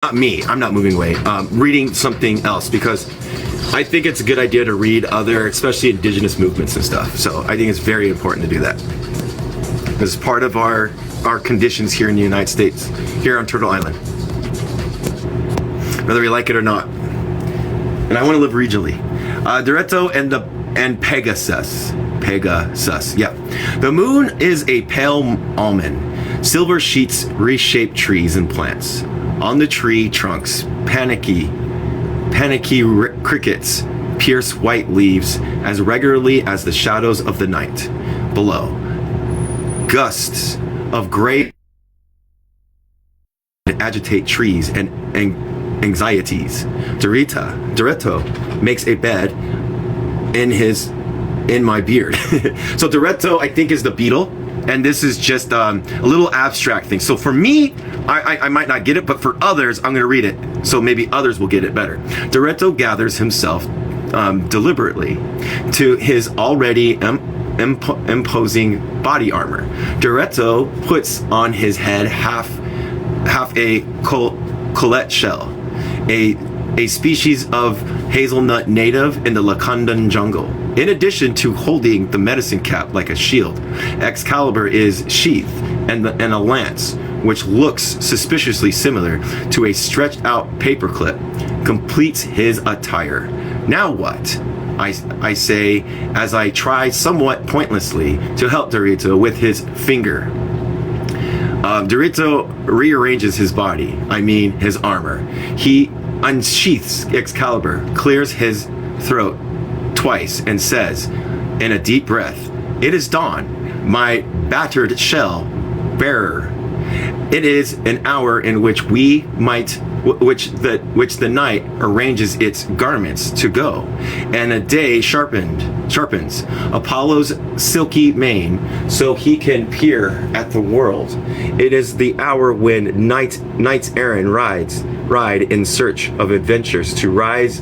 not me, I'm not moving away, reading something else, because I think it's a good idea to read other, especially indigenous movements and stuff. So I think it's very important to do that. As part of our conditions here in the United States, here on Turtle Island. Whether we like it or not. And I want to live regionally. Diretto and Pegasus. Pegasus, yeah. The moon is a pale almond. Silver sheets reshape trees and plants. On the tree trunks, panicky crickets pierce white leaves as regularly as the shadows of the night below. Gusts of gray agitate trees and anxieties. Diretto makes a bed in my beard. So Diretto, I think, is the beetle, and this is just a little abstract thing. So for me, I might not get it, but for others, I'm going to read it, so maybe others will get it better. Diretto gathers himself deliberately to his already imposing body armor. Diretto puts on his head half a collet shell, a species of hazelnut native in the Lacandan jungle. In addition to holding the medicine cap like a shield, Excalibur is sheathed and a lance, which looks suspiciously similar to a stretched out paperclip, completes his attire. Now what? I say as I try somewhat pointlessly to help Diretto with his finger. Diretto rearranges his body, his armor. He unsheaths Excalibur, clears his throat twice, and says in a deep breath, "It is dawn, my battered shell bearer. It is an hour in which which the night arranges its garments to go, and a day sharpens Apollo's silky mane so he can peer at the world. It is the hour when knights errant ride in search of adventures to raise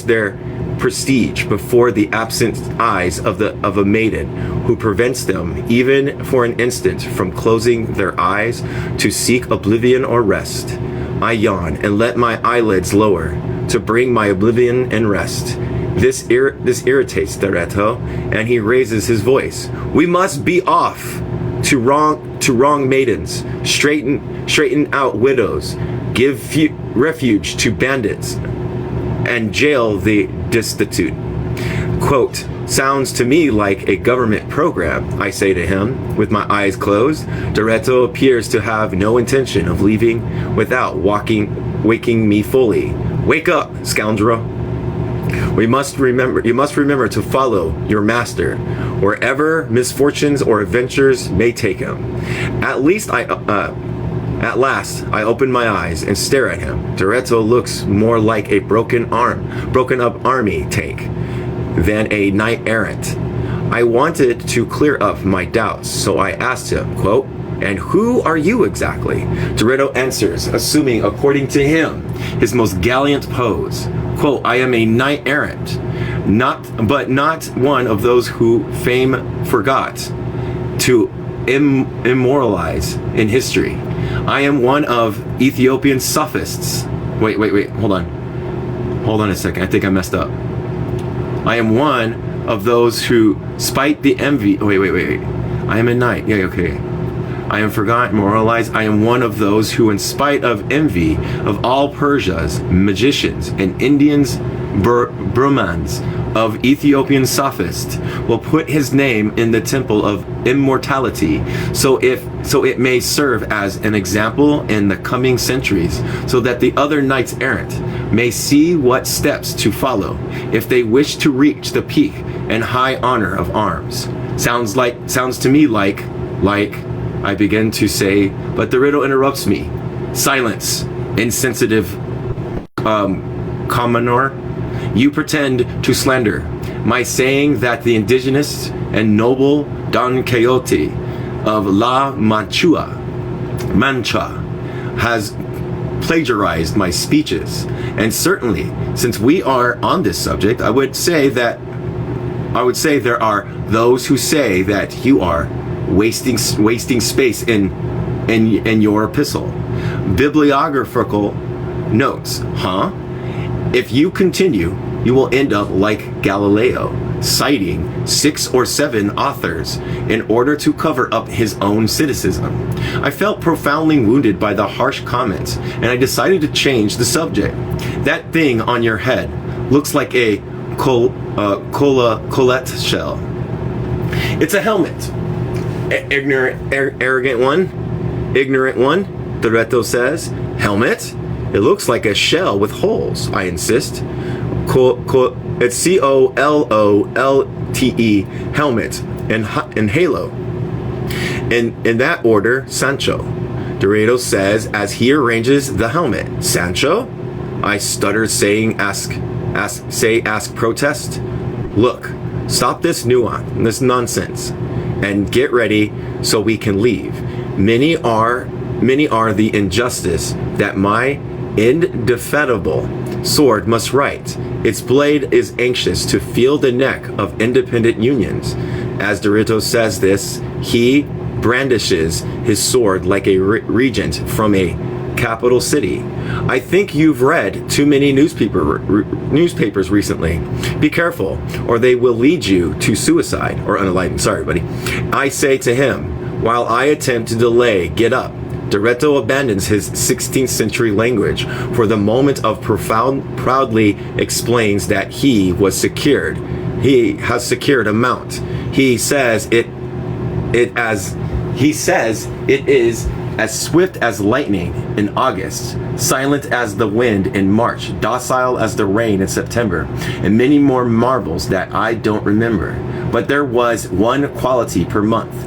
their prestige before the absent eyes of a maiden who prevents them even for an instant from closing their eyes to seek oblivion or rest. I yawn and let my eyelids lower to bring my oblivion and rest. This irritates Diretto, and he raises his voice. We must be off to wrong maidens, straighten out widows, give refuge to bandits, and jail the destitute. Quote, sounds to me like a government program, I say to him, with my eyes closed. Diretto appears to have no intention of leaving without waking me fully. Wake up, scoundrel. You must remember to follow your master, wherever misfortunes or adventures may take him. At last, I open my eyes and stare at him. Diretto looks more like a broken up army tank than a knight errant. I wanted to clear up my doubts, so I asked him, quote, and who are you exactly? Diretto answers, assuming, according to him, his most gallant pose. Quote, I am a knight errant, not one of those who fame forgot to immortalize in history. I am one of Ethiopian sophists. Wait, hold on a second, I think I messed up. I am one of those who, spite the envy, wait. I am a knight, yeah, okay. I am forgotten, moralized. I am one of those who, in spite of envy of all Persia's magicians and Indians, Brahmans, of Ethiopian sophists, will put his name in the temple of immortality, so it may serve as an example in the coming centuries, so that the other knights errant may see what steps to follow if they wish to reach the peak and high honor of arms. Sounds to me like I begin to say, but Diretto interrupts me. Silence, insensitive commoner. You pretend to slander my saying that the indigenous and noble Don Quixote of La Mancha has plagiarized my speeches. And certainly, since we are on this subject, I would say there are those who say that you are wasting space in your epistle. Bibliographical notes, huh? If you continue, you will end up like Galileo, citing 6 or 7 authors in order to cover up his own cynicism. I felt profoundly wounded by the harsh comments, and I decided to change the subject. That thing on your head looks like a Colette shell. It's a helmet. Arrogant one, ignorant one, Doretto says. Helmet? It looks like a shell with holes, I insist. It's Collolte, helmet, and halo. In that order, Sancho. Dorito says as he arranges the helmet. Sancho? I stutter, saying ask, protest. Look, stop this nonsense, and get ready so we can leave. Many are the injustice that my indefatigable sword must right. Its blade is anxious to feel the neck of independent unions. As Dorito says this, he brandishes his sword like a regent from a capital city. I think you've read too many newspapers recently. Be careful, or they will lead you to suicide or unenlightened. Sorry, buddy. I say to him, while I attempt to delay, get up. Doretto abandons his 16th century language for the moment of proudly explains that he has secured a mount. He says it is as swift as lightning in August, silent as the wind in March, docile as the rain in September, and many more marvels that I don't remember. But there was one quality per month.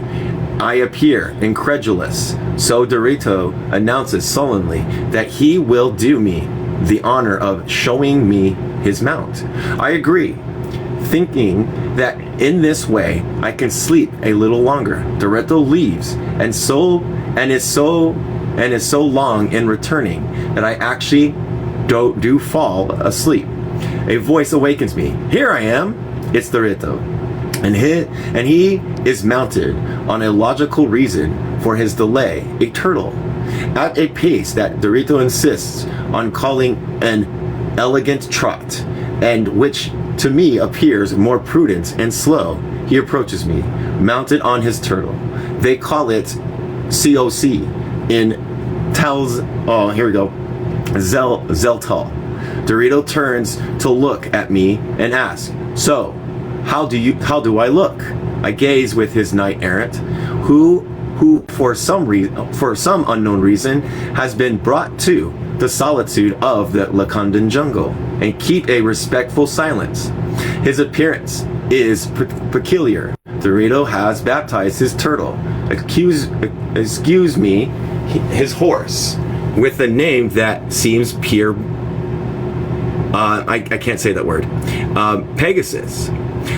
I appear incredulous, so Dorito announces sullenly that he will do me the honor of showing me his mount. I agree, thinking that in this way I can sleep a little longer. Dorito leaves, and is so long in returning that I actually do fall asleep. A voice awakens me. Here I am. It's Dorito. And he is mounted on a logical reason for his delay, a turtle, at a pace that Dorito insists on calling an elegant trot, and which to me appears more prudent and slow. He approaches me, mounted on his turtle. They call it COC in Zeltal. Dorito turns to look at me and asks, so, how do I look? I gaze with his knight errant, who for some unknown reason has been brought to the solitude of the Lakandan jungle, and keep a respectful silence. His appearance is peculiar. Dorito has baptized his turtle, excuse me, his horse, with a name that seems pure. I can't say that word. Pegasus.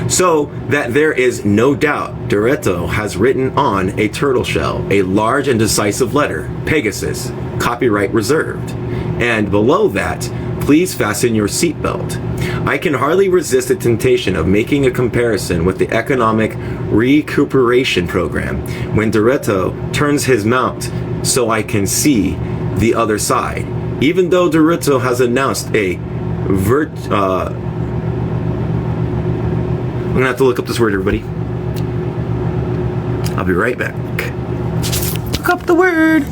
So that there is no doubt Dorito has written on a turtle shell a large and decisive letter, Pegasus, copyright reserved. And below that, please fasten your seatbelt. I can hardly resist the temptation of making a comparison with the economic recuperation program when Dorito turns his mount so I can see the other side. Even though Dorito has announced a I'm gonna have to look up this word, everybody. I'll be right back. Look up the word.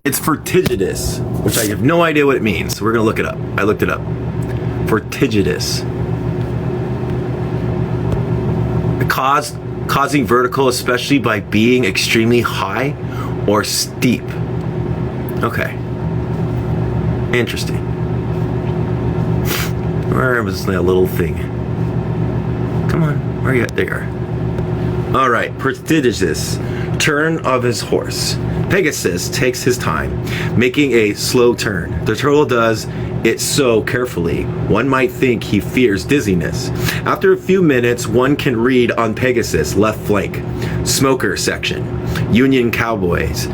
It's vertiginous, which I have no idea what it means. So we're gonna look it up. I looked it up. Vertiginous. Causing vertical, especially by being extremely high or steep. Okay. Interesting. Where was that little thing? Come on, where are you at? There you are. All right, vertiginous. Turn of his horse. Pegasus takes his time, making a slow turn. The turtle does it so carefully, one might think he fears dizziness. After a few minutes, one can read on Pegasus left flank, smoker section, Union cowboys,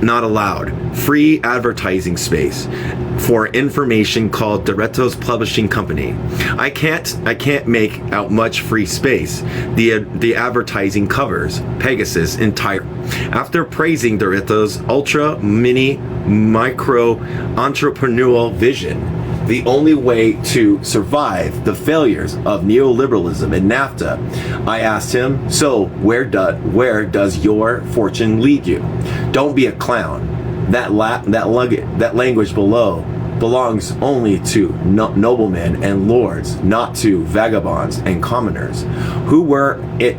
not allowed, free advertising space for information called Doreto's Publishing Company. I can't make out much free space. The advertising covers Pegasus entire. After praising Doreto's ultra mini micro entrepreneurial vision, the only way to survive the failures of neoliberalism and NAFTA, I asked him, so where does your fortune lead you? Don't be a clown. That language below belongs only to noblemen and lords, not to vagabonds and commoners. Who were it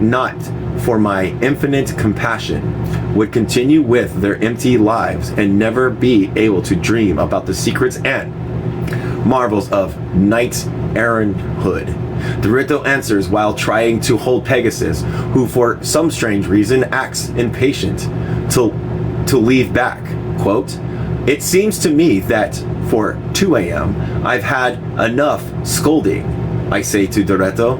not for my infinite compassion, would continue with their empty lives and never be able to dream about the secrets and marvels of knight-erranthood. Doreto answers while trying to hold Pegasus, who for some strange reason acts impatient to leave back. Quote, "It seems to me that for 2 a.m. I've had enough scolding," I say to Doreto.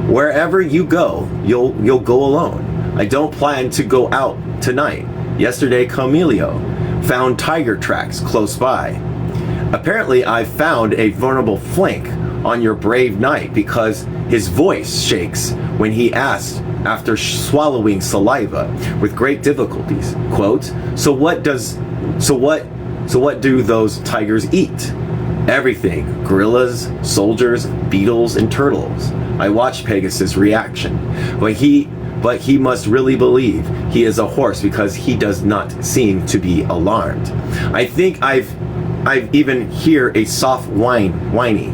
"Wherever you go, you'll go alone. I don't plan to go out tonight. Yesterday, Camilio found tiger tracks close by. Apparently, I found a vulnerable flank on your brave knight because his voice shakes when he asks after swallowing saliva with great difficulties. Quote, so what do those tigers eat? Everything. Gorillas, soldiers, beetles, and turtles. I watched Pegasus' reaction, but he must really believe he is a horse because he does not seem to be alarmed. I think I've even hear a soft whiny.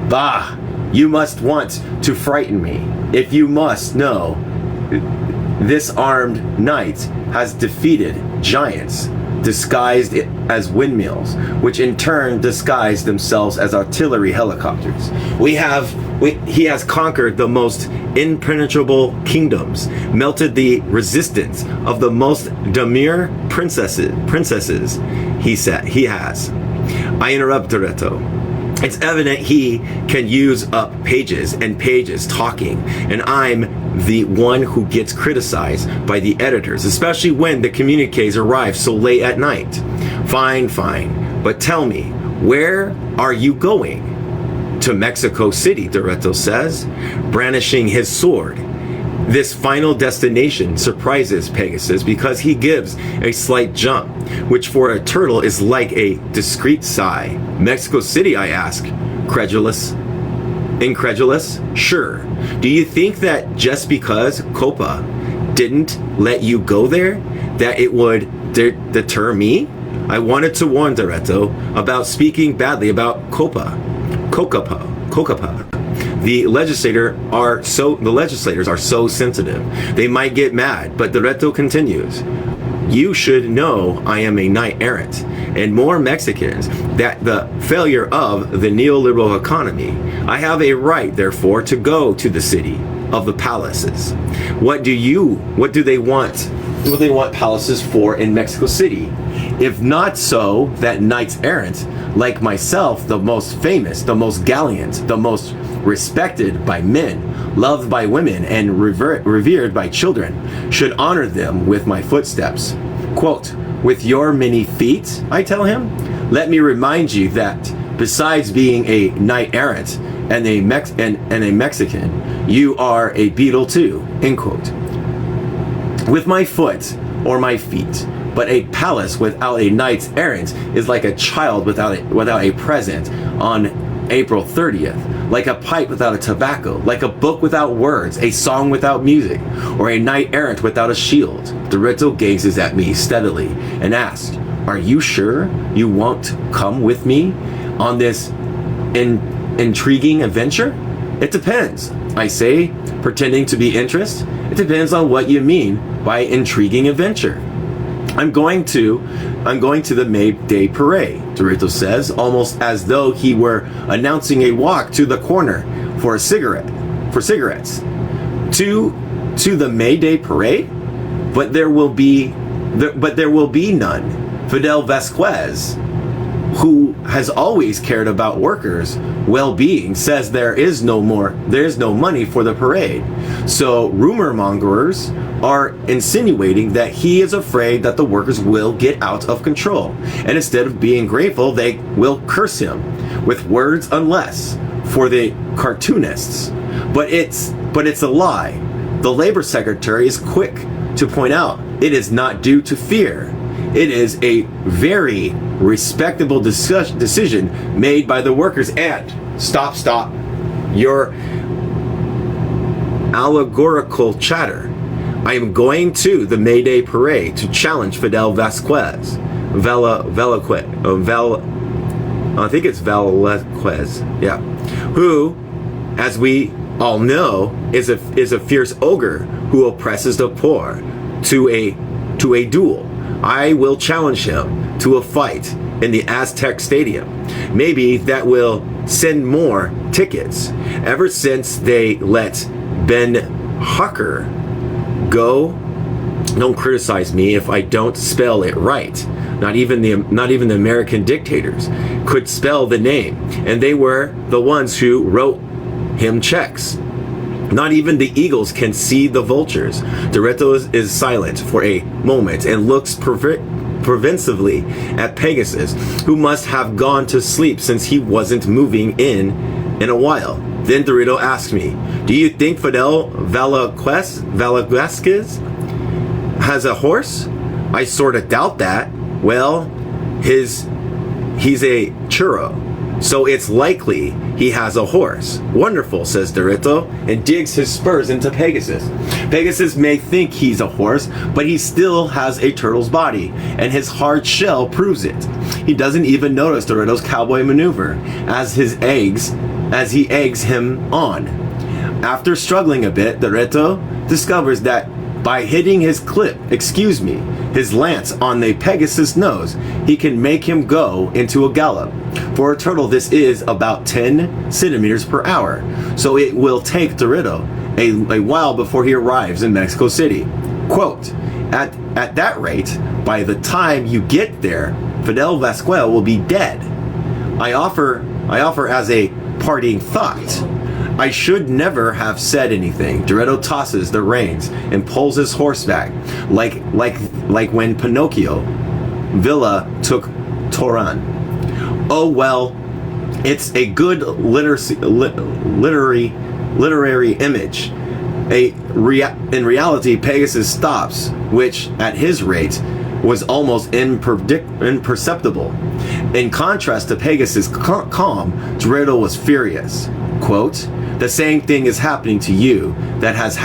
Bah! You must want to frighten me. If you must know, this armed knight has defeated giants, disguised as windmills, which in turn disguise themselves as artillery helicopters. He has conquered the most impenetrable kingdoms, melted the resistance of the most demure princesses he has. I interrupt Doreto. It's evident he can use up pages and pages talking, and I'm the one who gets criticized by the editors, especially when the communiques arrive so late at night. Fine, but tell me, where are you going? To Mexico City, Doreto says, brandishing his sword. This final destination surprises Pegasus because he gives a slight jump, which for a turtle is like a discreet sigh. Mexico City, I ask, incredulous? Sure. Do you think that just because Copa didn't let you go there, that it would deter me? I wanted to warn Doreto about speaking badly about Cocapa. The legislators are so sensitive. They might get mad, but Doreto continues. You should know I am a knight errant, and more Mexicans, that the failure of the neoliberal economy. I have a right, therefore, to go to the city of the palaces. What do they want palaces for in Mexico City? If not so that knights errant, like myself, the most famous, the most gallant, the most respected by men, loved by women, and revered by children, should honor them with my footsteps. Quote, with your many feet, I tell him, let me remind you that besides being a knight errant and a Mexican, you are a beetle too, end quote. With my foot or my feet, but a palace without a knight errant is like a child without a present on April 30th, like a pipe without a tobacco, like a book without words, a song without music, or a knight errant without a shield. Doreto gazes at me steadily and asks, are you sure you won't come with me on this intriguing adventure? It depends, I say, pretending to be interested. It depends on what you mean by intriguing adventure. I'm going to the May Day Parade, Doreto says, almost as though he were announcing a walk to the corner for cigarettes. To the May Day Parade? But there will be none. Fidel Vasquez who has always cared about workers' well-being, says there's no money for the parade. So rumor mongers are insinuating that he is afraid that the workers will get out of control, and instead of being grateful, they will curse him with words unless for the cartoonists. But it's a lie. The labor secretary is quick to point out it is not due to fear. It is a very respectable decision made by the workers. And stop your allegorical chatter. I am going to the May Day parade to challenge Fidel Vasquez. I think it's Velasquez, yeah. Who, as we all know, is a fierce ogre who oppresses the poor to a duel. I will challenge him to a fight in the Aztec Stadium. Maybe that will send more tickets. Ever since they let Ben Hucker go, don't criticize me if I don't spell it right. Not even the American dictators could spell the name, and they were the ones who wrote him checks. Not even the eagles can see the vultures. Dorito is silent for a moment and looks pervensively at Pegasus, who must have gone to sleep since he wasn't moving in a while. Then Dorito asks me, do you think Fidel Velasquez has a horse? I sort of doubt that. Well, he's a churro, so it's likely he has a horse. Wonderful, says Dorito, and digs his spurs into Pegasus. Pegasus may think he's a horse, but he still has a turtle's body, and his hard shell proves it. He doesn't even notice Dorito's cowboy maneuver as he eggs him on. After struggling a bit, Dorito discovers that by hitting his his lance on the Pegasus' nose, he can make him go into a gallop. For a turtle, this is about 10 centimeters per hour, so it will take Dorito a while before he arrives in Mexico City. Quote, at that rate, by the time you get there, Fidel Vasquez will be dead. I offer as a parting thought. I should never have said anything. Dorito tosses the reins and pulls his horse back, like when Pinocchio Villa took Toran. Oh well, it's a good literary image. In reality, Pegasus stops, which at his rate was almost imperceptible. In contrast to Pegasus' calm, Dorito was furious. Quote, the same thing is happening to you that has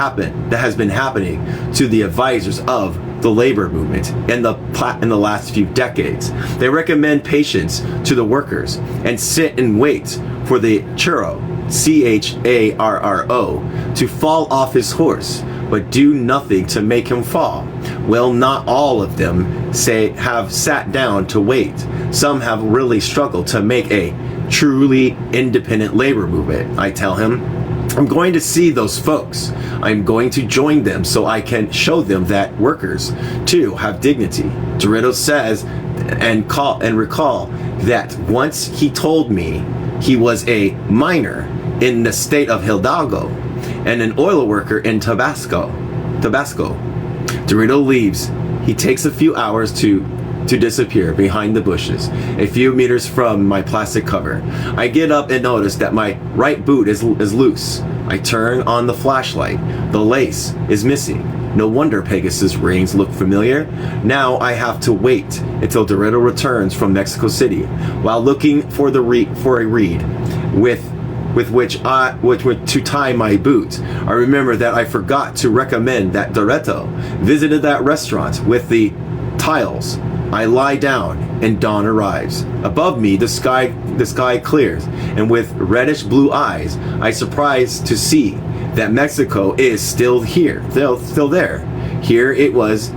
been happening to the advisors of the labor movement in the last few decades. They recommend patience to the workers and sit and wait for the churro, C-H-A-R-R-O, to fall off his horse, but do nothing to make him fall. Well, not all of them have sat down to wait. Some have really struggled to make a truly independent labor movement. I tell him, I'm going to see those folks. I'm going to join them so I can show them that workers too have dignity. Dorito says and recall that once he told me he was a miner in the state of Hidalgo and an oil worker in Tabasco. Dorito leaves. He takes a few hours to disappear behind the bushes, a few meters from my plastic cover. I get up and notice that my right boot is loose. I turn on the flashlight. The lace is missing. No wonder Pegasus' reins look familiar. Now I have to wait until Dorito returns from Mexico City. While looking for a reed with which to tie my boot, I remember that I forgot to recommend that Dorito visited that restaurant with the tiles. I lie down and dawn arrives. Above me, the sky clears, and with reddish blue eyes, I surprised to see that Mexico is still here, still there. Here it was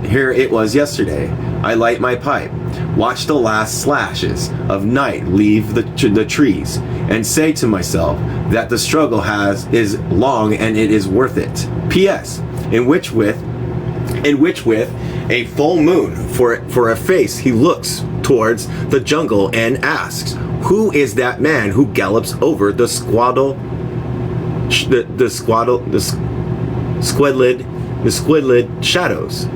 yesterday. I light my pipe, watch the last slashes of night leave the trees, and say to myself that the struggle is long and it is worth it. P.S. In which with a full moon for a face. He looks towards the jungle and asks, "Who is that man who gallops over the squidled shadows?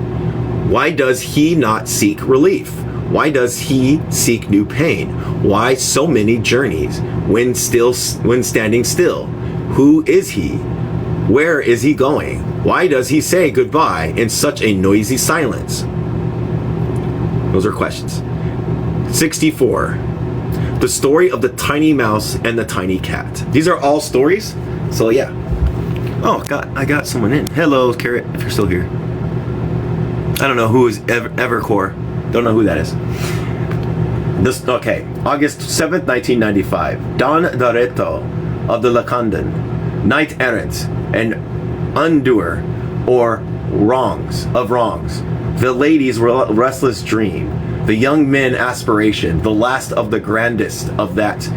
Why does he not seek relief? Why does he seek new pain? Why so many journeys when standing still? Who is he? Where is he going? Why does he say goodbye in such a noisy silence?" Those are questions. 64. The story of the tiny mouse and the tiny cat. These are all stories. So yeah. Oh God, I got someone in. Hello, Carrot, if you're still here. I don't know who is Evercore. Don't know who that is. Okay, August 7th, 1995. Don Doreto of the Lacandan, knight errant and undoer or wrongs, the lady's restless dream, the young men aspiration, the last of the grandest of that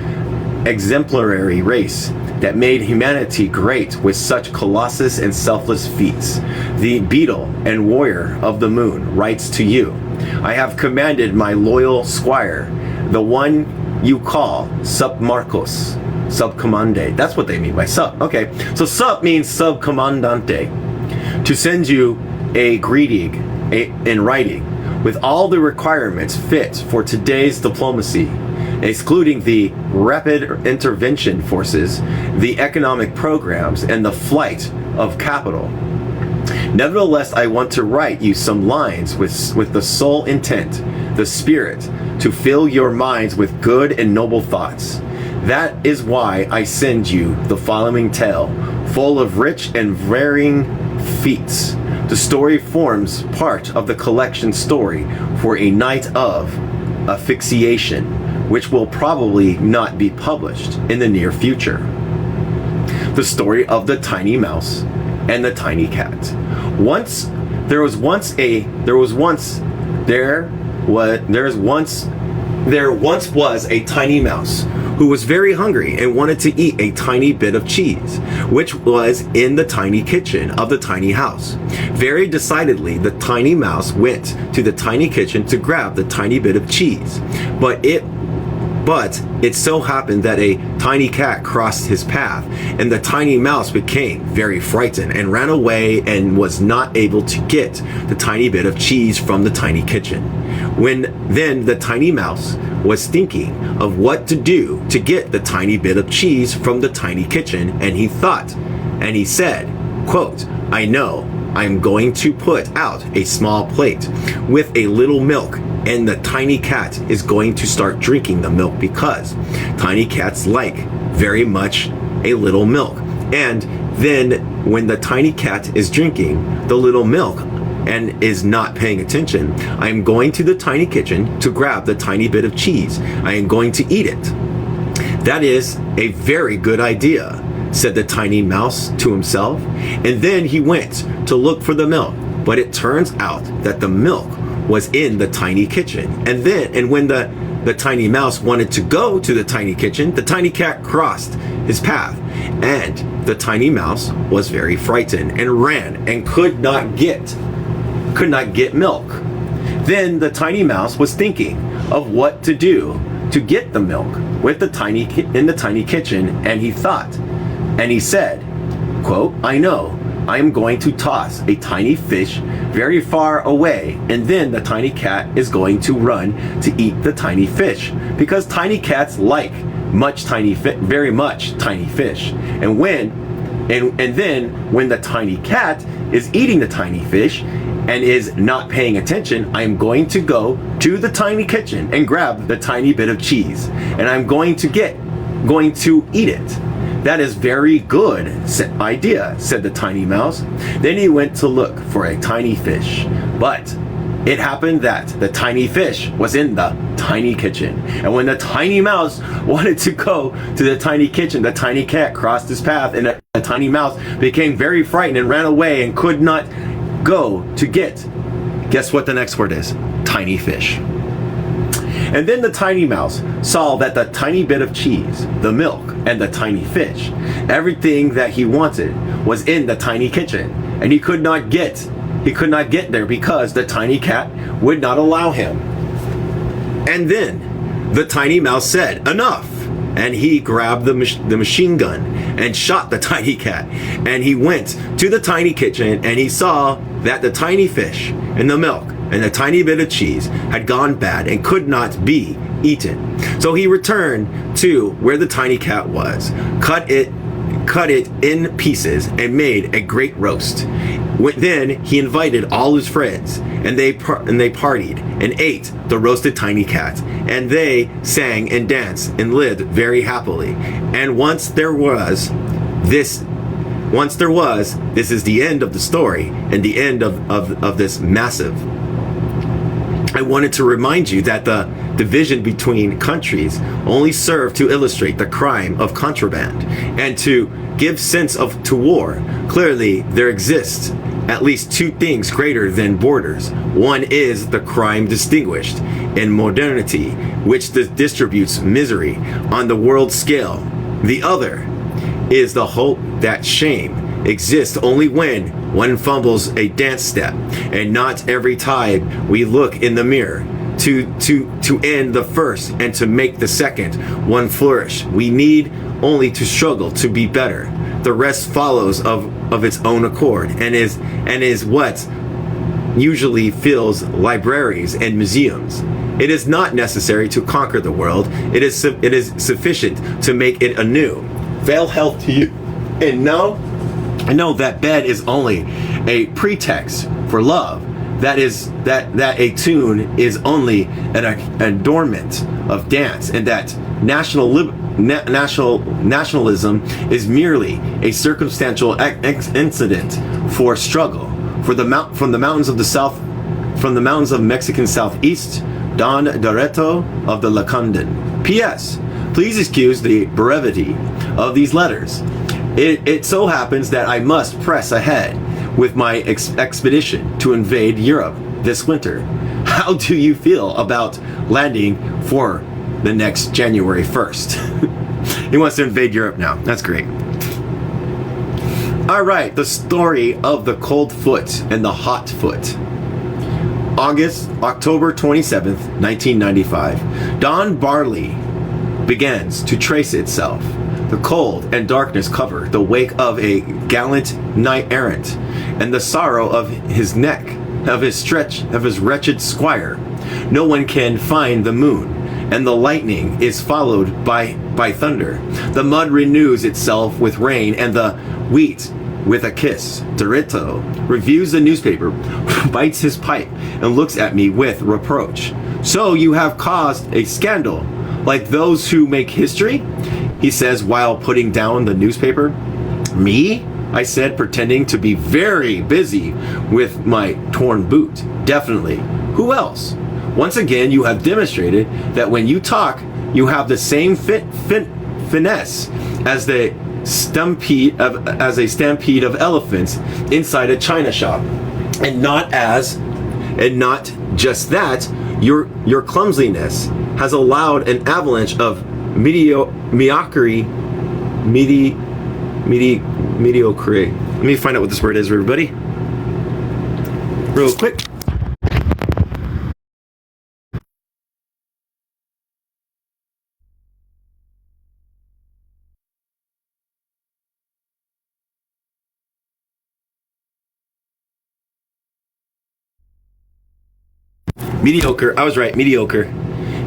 exemplary race that made humanity great with such colossus and selfless feats. The beetle and warrior of the moon writes to you, "I have commanded my loyal squire, the one you call Submarcos, subcommande." That's what they mean by sub. Okay, so sub means subcommandante. To send you a greeting in writing with all the requirements fit for today's diplomacy, excluding the rapid intervention forces, the economic programs, and the flight of capital. Nevertheless, I want to write you some lines with the sole intent, the spirit, to fill your minds with good and noble thoughts. That is why I send you the following tale, full of rich and varying feats. The story forms part of the collection story for a night of asphyxiation, which will probably not be published in the near future. The story of the tiny mouse and the tiny cat. There was once was a tiny mouse who was very hungry and wanted to eat a tiny bit of cheese, which was in the tiny kitchen of the tiny house. Very decidedly, the tiny mouse went to the tiny kitchen to grab the tiny bit of cheese, but it so happened that a tiny cat crossed his path, and the tiny mouse became very frightened and ran away and was not able to get the tiny bit of cheese from the tiny kitchen. Then the tiny mouse was thinking of what to do to get the tiny bit of cheese from the tiny kitchen, and he said, quote, "I know, I'm going to put out a small plate with a little milk, and the tiny cat is going to start drinking the milk because tiny cats like very much a little milk. And then when the tiny cat is drinking the little milk and is not paying attention, I am going to the tiny kitchen to grab the tiny bit of cheese. I am going to eat it." "That is a very good idea," said the tiny mouse to himself, and then he went to look for the milk, but it turns out that the milk was in the tiny kitchen. And when the tiny mouse wanted to go to the tiny kitchen, the tiny cat crossed his path, and the tiny mouse was very frightened and ran and could not get milk. Then the tiny mouse was thinking of what to do to get the milk in the tiny kitchen, and he said, quote, "I know, I am going to toss a tiny fish very far away, and then the tiny cat is going to run to eat the tiny fish, because tiny cats like very much tiny fish. And then when the tiny cat is eating the tiny fish and is not paying attention, I am going to go to the tiny kitchen and grab the tiny bit of cheese, and I'm going to eat it." "That is very good idea," said the tiny mouse. Then he went to look for a tiny fish, but it happened that the tiny fish was in the tiny kitchen. And when the tiny mouse wanted to go to the tiny kitchen, the tiny cat crossed his path, and the tiny mouse became very frightened and ran away and could not go to get, guess what the next word is? Tiny fish. And then the tiny mouse saw that the tiny bit of cheese, the milk, and the tiny fish, everything that he wanted, was in the tiny kitchen, and he could not get He could not get there because the tiny cat would not allow him. And then the tiny mouse said, "Enough!" And he grabbed the machine gun and shot the tiny cat. And he went to the tiny kitchen and he saw that the tiny fish and the milk and the tiny bit of cheese had gone bad and could not be eaten. So he returned to where the tiny cat was, cut it in pieces and made a great roast. Then he invited all his friends, and they partied and ate the roasted tiny cat, and they sang and danced and lived very happily. And once there was, this is the end of the story and the end of this massive. I wanted to remind you that the division between countries only served to illustrate the crime of contraband and to give sense to war. Clearly, there exists at least two things greater than borders. One is the crime distinguished in modernity, which distributes misery on the world scale. The other is the hope that shame exists only when one fumbles a dance step, and not every time we look in the mirror to end the first and to make the second one flourish. We need only to struggle to be better. The rest follows of its own accord and is what usually fills libraries and museums. It is not necessary to conquer the world. It is sufficient to make it anew. Fail health to you. And I know that bed is only a pretext for love. That a tune is only an adornment of dance, and that nationalism is merely a circumstantial incident for struggle. From the mountains of the south, from the mountains of Mexican southeast, Don Doreto of the Lacandon. P.S. Please excuse the brevity of these letters. It so happens that I must press ahead with my expedition to invade Europe this winter. How do you feel about landing for the next January 1st? He wants to invade Europe now. That's great. All right, the story of the cold foot and the hot foot. October 27th, 1995. Dawn barley begins to trace itself. The cold and darkness cover the wake of a gallant knight errant, and the sorrow of his neck, of his wretched squire. No one can find the moon, and the lightning is followed by thunder. The mud renews itself with rain, and the wheat with a kiss. Dorito reviews the newspaper, bites his pipe, and looks at me with reproach. So you have caused a scandal, like those who make history? He says while putting down the newspaper. Me? I said, pretending to be very busy with my torn boot. Definitely. Who else? Once again, you have demonstrated that when you talk, you have the same finesse as a stampede of elephants inside a china shop, and not just that. Your clumsiness has allowed an avalanche of mediocrity. Let me find out what this word is, everybody. Real quick. Mediocre. I was right. Mediocre.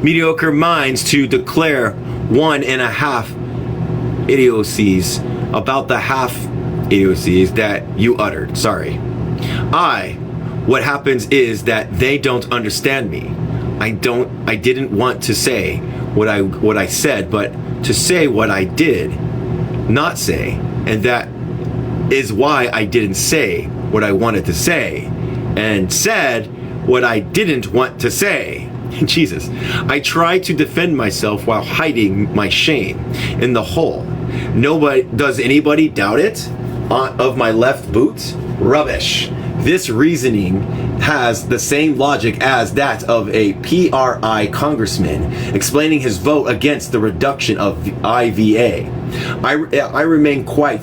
Mediocre minds to declare 1.5 idiocies about the half idiocies that you uttered. Sorry. What happens is that they don't understand me. I didn't want to say what I said, but to say what I did not say, and that is why I didn't say what I wanted to say and said what I didn't want to say. Jesus. I tried to defend myself while hiding my shame in the hole. Does anybody doubt it? Of my left boot? Rubbish. This reasoning has the same logic as that of a PRI congressman explaining his vote against the reduction of IVA. I remain quite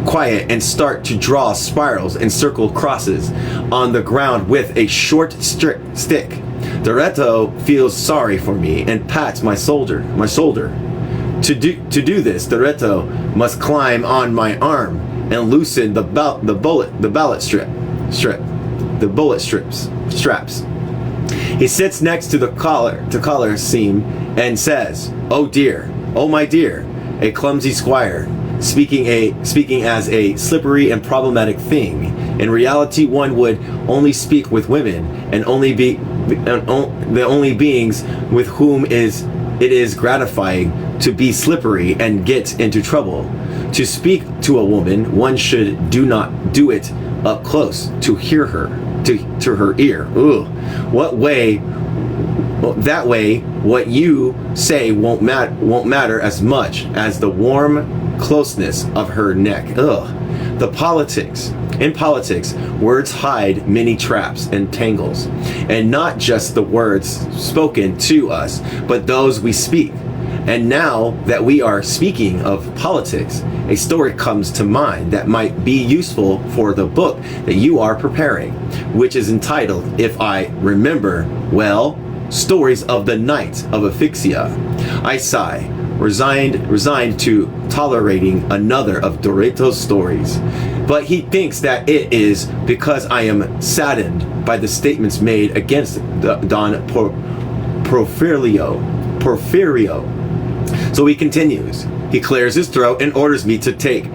quiet and start to draw spirals and circle crosses on the ground with a short stick. Doretto feels sorry for me and pats my shoulder. To do this, Doretto must climb on my arm and loosen the bullet straps. He sits next to the collar seam and says, "Oh dear, oh my dear," a clumsy squire, speaking as a slippery and problematic thing. In reality, one would only speak with women and only be the only beings with whom it is gratifying to be slippery and get into trouble. To speak to a woman, one should not do it up close to hear her, to her ear. Ooh, that way, what you say won't matter as much as the warm closeness of her neck. Ugh. In politics, words hide many traps and tangles, and not just the words spoken to us, but those we speak. And now that we are speaking of politics, a story comes to mind that might be useful for the book that you are preparing, which is entitled, if I remember well, Stories of the Night of Asphyxia. I sigh, resigned to tolerating another of Doretto's stories. But he thinks that it is because I am saddened by the statements made against Don Porfirio. So he continues. He clears his throat and orders me to take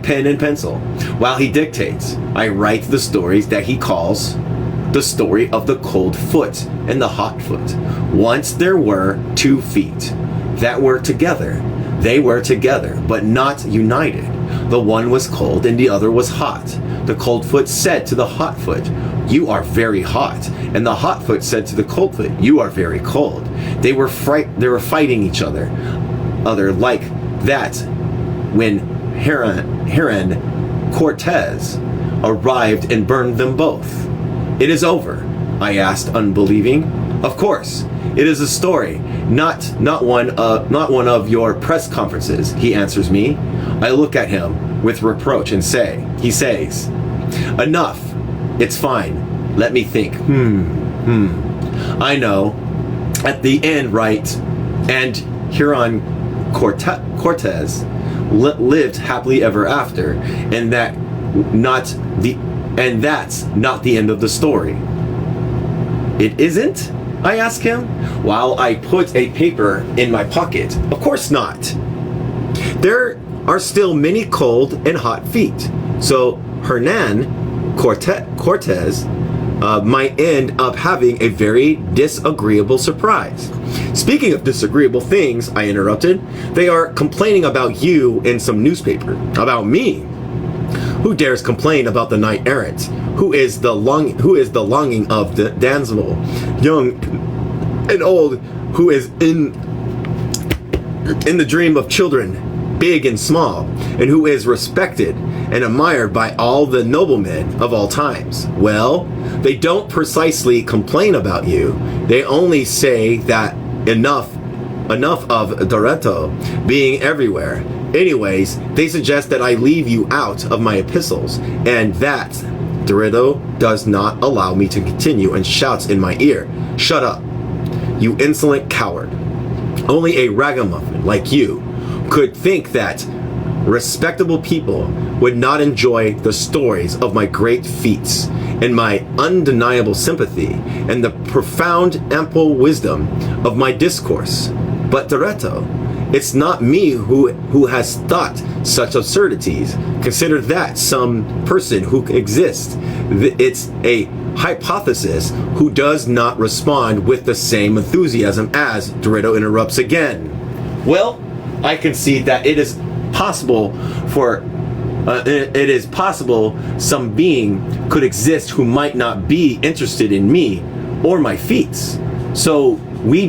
pen and pencil. While he dictates, I write the stories that he calls the story of the cold foot and the hot foot. Once there were 2 feet that were together. They were together, but not united. The one was cold and the other was hot. The cold foot said to the hot foot, "You are very hot." And the hot foot said to the cold foot, "You are very cold." They were fighting each other like that when Hernan Cortez arrived and burned them both. "It is over?" I asked, unbelieving. "Of course. It is a story, not one of your press conferences," he answers me. I look at him with reproach and he says, "Enough. It's fine. Let me think. I know. At the end, right? And Hernan Cortez lived happily ever after, and that's not the end of the story." "It isn't?" I ask him, while I put a paper in my pocket. "Of course not. There are still many cold and hot feet. So Hernan Cortez might end up having a very disagreeable surprise." "Speaking of disagreeable things," I interrupted, "they are complaining about you in some newspaper." "About me? Who dares complain about the knight errant? Who is the longing of the damsel, young and old, who is in the dream of children, big and small, and who is respected and admired by all the noblemen of all times?" "Well, they don't precisely complain about you. They only say that enough of Doretto being everywhere. Anyways, they suggest that I leave you out of my epistles, and that Doretto does not allow me to continue and shouts in my ear, 'Shut up, you insolent coward. Only a ragamuffin like you could think that respectable people would not enjoy the stories of my great feats and my undeniable sympathy and the profound ample wisdom of my discourse. But Doretto, it's not me who has thought such absurdities. Consider that some person who exists. It's a hypothesis who does not respond with the same enthusiasm as..." Doretto interrupts again. "Well, I concede that it is possible some being could exist who might not be interested in me or my feats. So we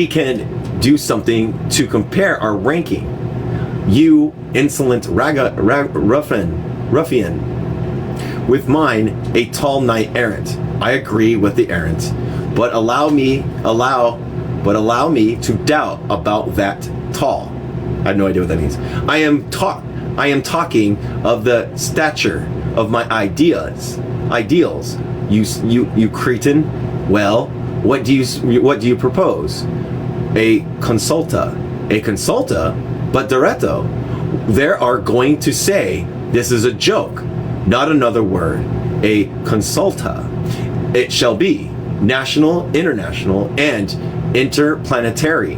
can do something to compare our ranking. You insolent ruffian, with mine, a tall knight errant. I agree with the errant, but allow me to doubt about that tall." I have no idea what that means. I am talking of the stature of my ideals. You Cretan. Well, what do you propose? A consulta. But Doretto, there are going to say this is a joke, not another word. A consulta. It shall be national, international, and interplanetary.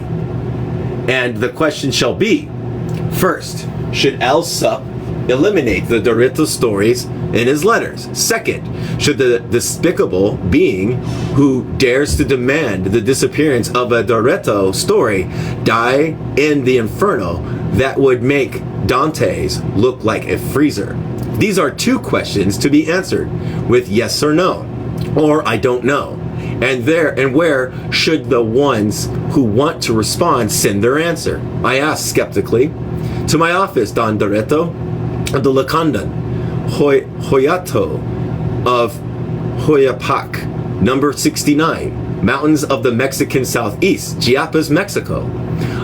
And the question shall be, first, should Al Sup eliminate the Doretto stories in his letters? Second, should the despicable being who dares to demand the disappearance of a Doretto story die in the inferno that would make Dante's look like a freezer? These are two questions to be answered with yes or no, or I don't know. And where should the ones who want to respond send their answer? I asked skeptically. To my office, Don Doretto, of the Lacandan, Hoyato of Hoyapac, number 69, mountains of the Mexican Southeast, Chiapas, Mexico.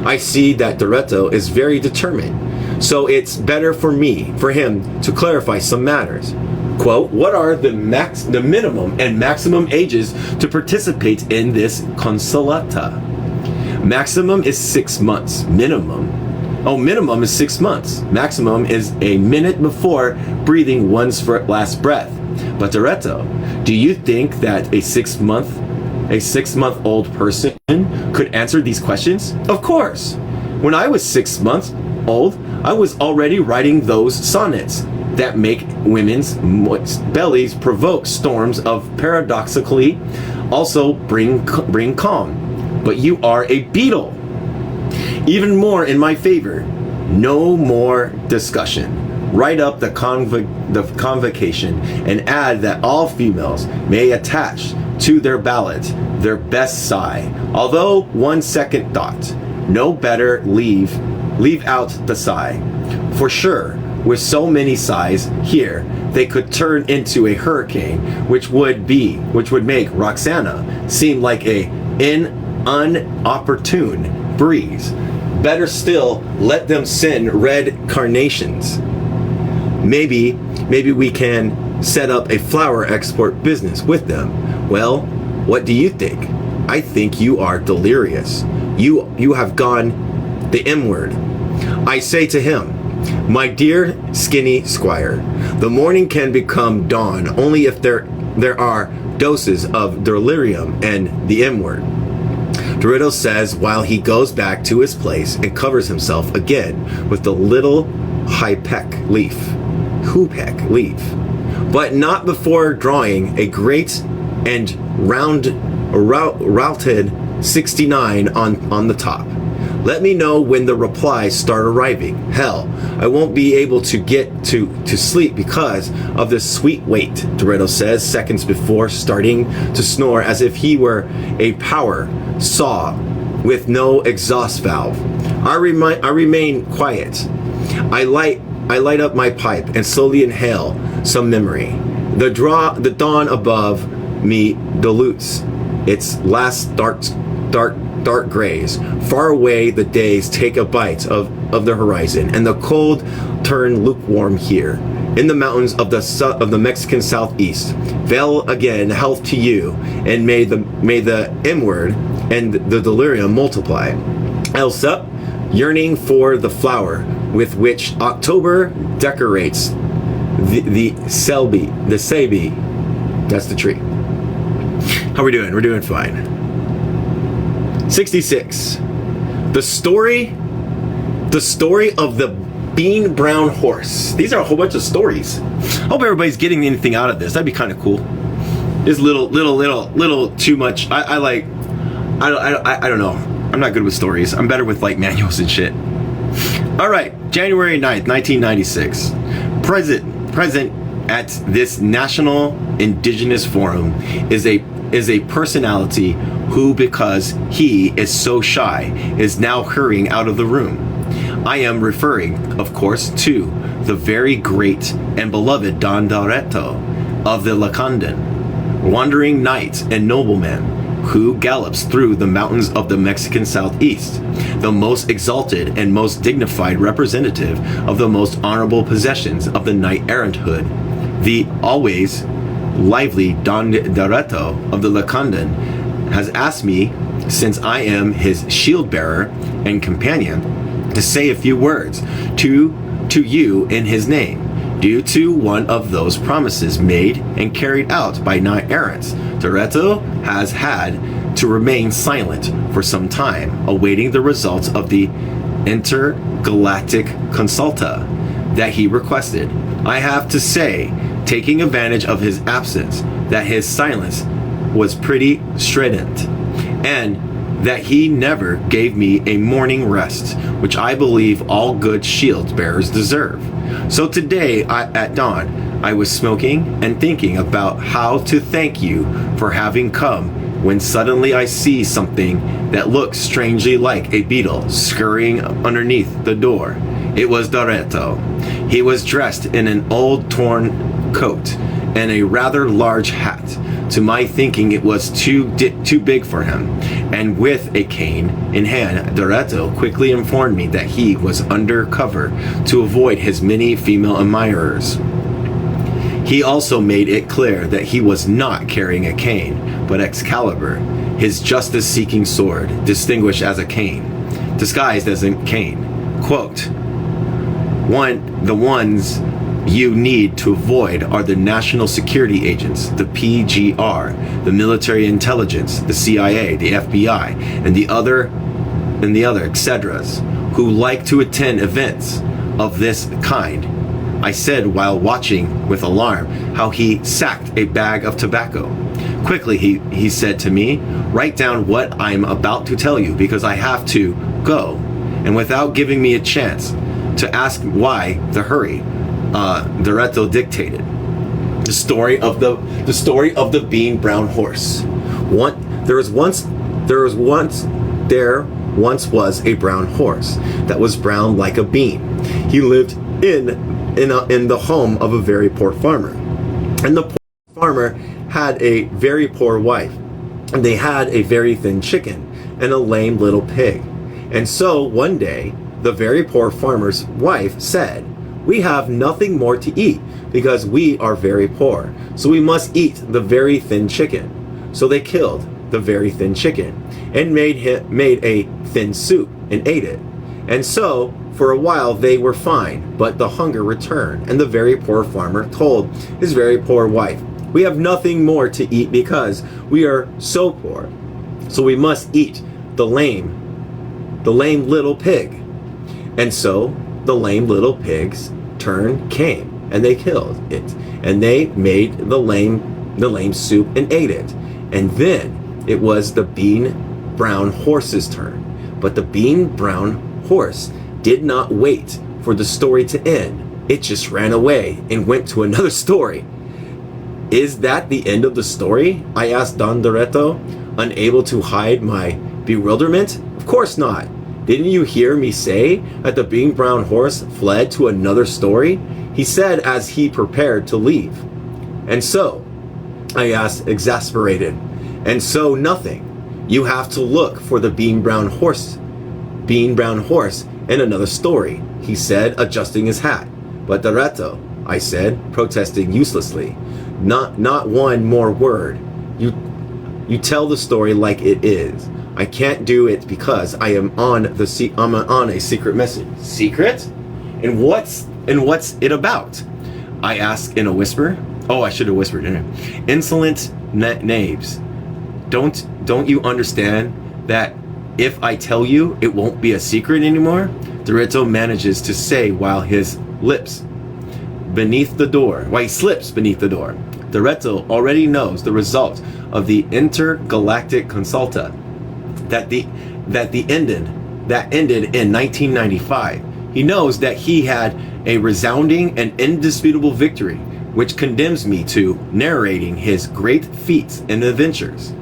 I see that Doretto is very determined, so it's better for him to clarify some matters. Quote, what are the minimum and maximum ages to participate in this consulata? Maximum is 6 months. Minimum is 6 months. Maximum is a minute before breathing one's last breath. But Doretto, do you think that a six month old person could answer these questions? Of course. When I was 6 months old, I was already writing those sonnets that make women's bellies provoke storms of paradoxically also bring calm. But you are a beetle. Even more in my favor. No more discussion. Write up the convocation and add that all females may attach to their ballot their best sigh. Although 1 second thought, no better leave out the sigh. For sure, with so many sighs here, they could turn into a hurricane, which would make Roxana seem like an unopportune breeze. Better still, let them send red carnations. Maybe we can set up a flower export business with them. Well, what do you think? I think you are delirious. You have gone the M word. I say to him, my dear skinny squire, the morning can become dawn only if there are doses of delirium and the M word. Doretto says while he goes back to his place and covers himself again with the little hoopek leaf, but not before drawing a great and routed 69 on the top. Let me know when the replies start arriving. Hell, I won't be able to get to sleep because of this sweet wait, Doretto says seconds before starting to snore as if he were a power saw with no exhaust valve. I remain quiet. I light up my pipe and slowly inhale some memory. The dawn above me dilutes its last dark grays. Far away the days take a bite of the horizon, and the cold turn lukewarm here. In the mountains of the Mexican Southeast, veil again health to you, and may the M word and the delirium multiply. Elsa, yearning for the flower with which October decorates the Selby, that's the tree. How we doing? We're doing fine. 66. The story of the Bean Brown Horse. These are a whole bunch of stories. Hope everybody's getting anything out of this. That'd be kind of cool. Just little too much. I don't know. I'm not good with stories. I'm better with like manuals and shit. All right, January 9th, 1996. Present at this National Indigenous Forum is a personality who, because he is so shy, is now hurrying out of the room. I am referring, of course, to the very great and beloved Don Doretto of the Lacandan, wandering knight and nobleman, who gallops through the mountains of the Mexican southeast, the most exalted and most dignified representative of the most honorable possessions of the knight-erranthood, the always lively Don Doreto of the Lacandan, has asked me, since I am his shield-bearer and companion, to say a few words to you in his name, due to one of those promises made and carried out by knight-errants. Doreto has had to remain silent for some time, awaiting the results of the intergalactic consulta that he requested. I have to say, taking advantage of his absence, that his silence was pretty strident, and that he never gave me a morning rest, which I believe all good shield bearers deserve. So today at dawn, I was smoking and thinking about how to thank you for having come, when suddenly I see something that looks strangely like a beetle scurrying underneath the door. It was Doreto. He was dressed in an old torn coat and a rather large hat. To my thinking, it was too big for him, and with a cane in hand, Doreto quickly informed me that he was under cover to avoid his many female admirers. He also made it clear that he was not carrying a cane, but Excalibur, his justice-seeking sword, distinguished as a cane, disguised as a cane. Quote, the ones you need to avoid are the national security agents, the PGR, the military intelligence, the CIA, the FBI, and the other etceteras, who like to attend events of this kind. I said while watching with alarm how he sacked a bag of tobacco. Quickly, he said to me, write down what I'm about to tell you because I have to go. And without giving me a chance to ask why the hurry, Doreto dictated the story of the Bean Brown Horse. There once was a brown horse that was brown like a bean. He lived in the home of a very poor farmer, and the poor farmer had a very poor wife, and they had a very thin chicken and a lame little pig. And so one day, the very poor farmer's wife said, we have nothing more to eat because we are very poor, so we must eat the very thin chicken. So they killed the very thin chicken and made a thin soup and ate it. And so for a while they were fine, but the hunger returned, and the very poor farmer told his very poor wife, we have nothing more to eat because we are so poor, so we must eat the lame little pig. And so the lame little pig's turn came, and they killed it, and they made the lame soup and ate it. And then it was the Bean Brown Horse's turn. But the Bean Brown Horse did not wait for the story to end. It just ran away and went to another story. Is that the end of the story? I asked Don Doreto, unable to hide my bewilderment. Of course not. Didn't you hear me say that the Bean Brown Horse fled to another story? He said as he prepared to leave. And so, I asked, exasperated. And so nothing. You have to look for the Bean Brown Horse in another story, he said, adjusting his hat. But Doreto, I said, protesting uselessly, not one more word. You tell the story like it is. I can't do it because I am on a secret message. Secret? And what's it about? I asked in a whisper. Oh, I should have whispered, didn't I? Insolent knaves. Don't you understand that if I tell you, it won't be a secret anymore? Doreto manages to say while he slips beneath the door. Doreto already knows the result of the intergalactic consulta that ended in 1995. He knows that he had a resounding and indisputable victory, which condemns me to narrating his great feats and adventures.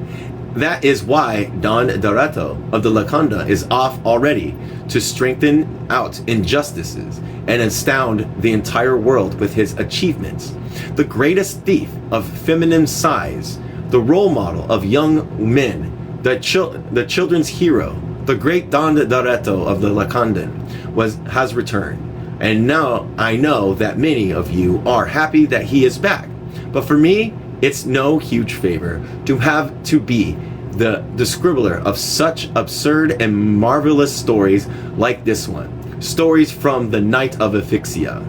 That is why Don Doreto of the Lacanda is off already to strengthen out injustices and astound the entire world with his achievements. The greatest thief of feminine size the role model of young men, the children's hero, the great Don Doretto of the Lacandon has returned. And now I know that many of you are happy that he is back. But for me, it's no huge favor to have to be the scribbler of such absurd and marvelous stories like this one. Stories from the Night of Ephyxia.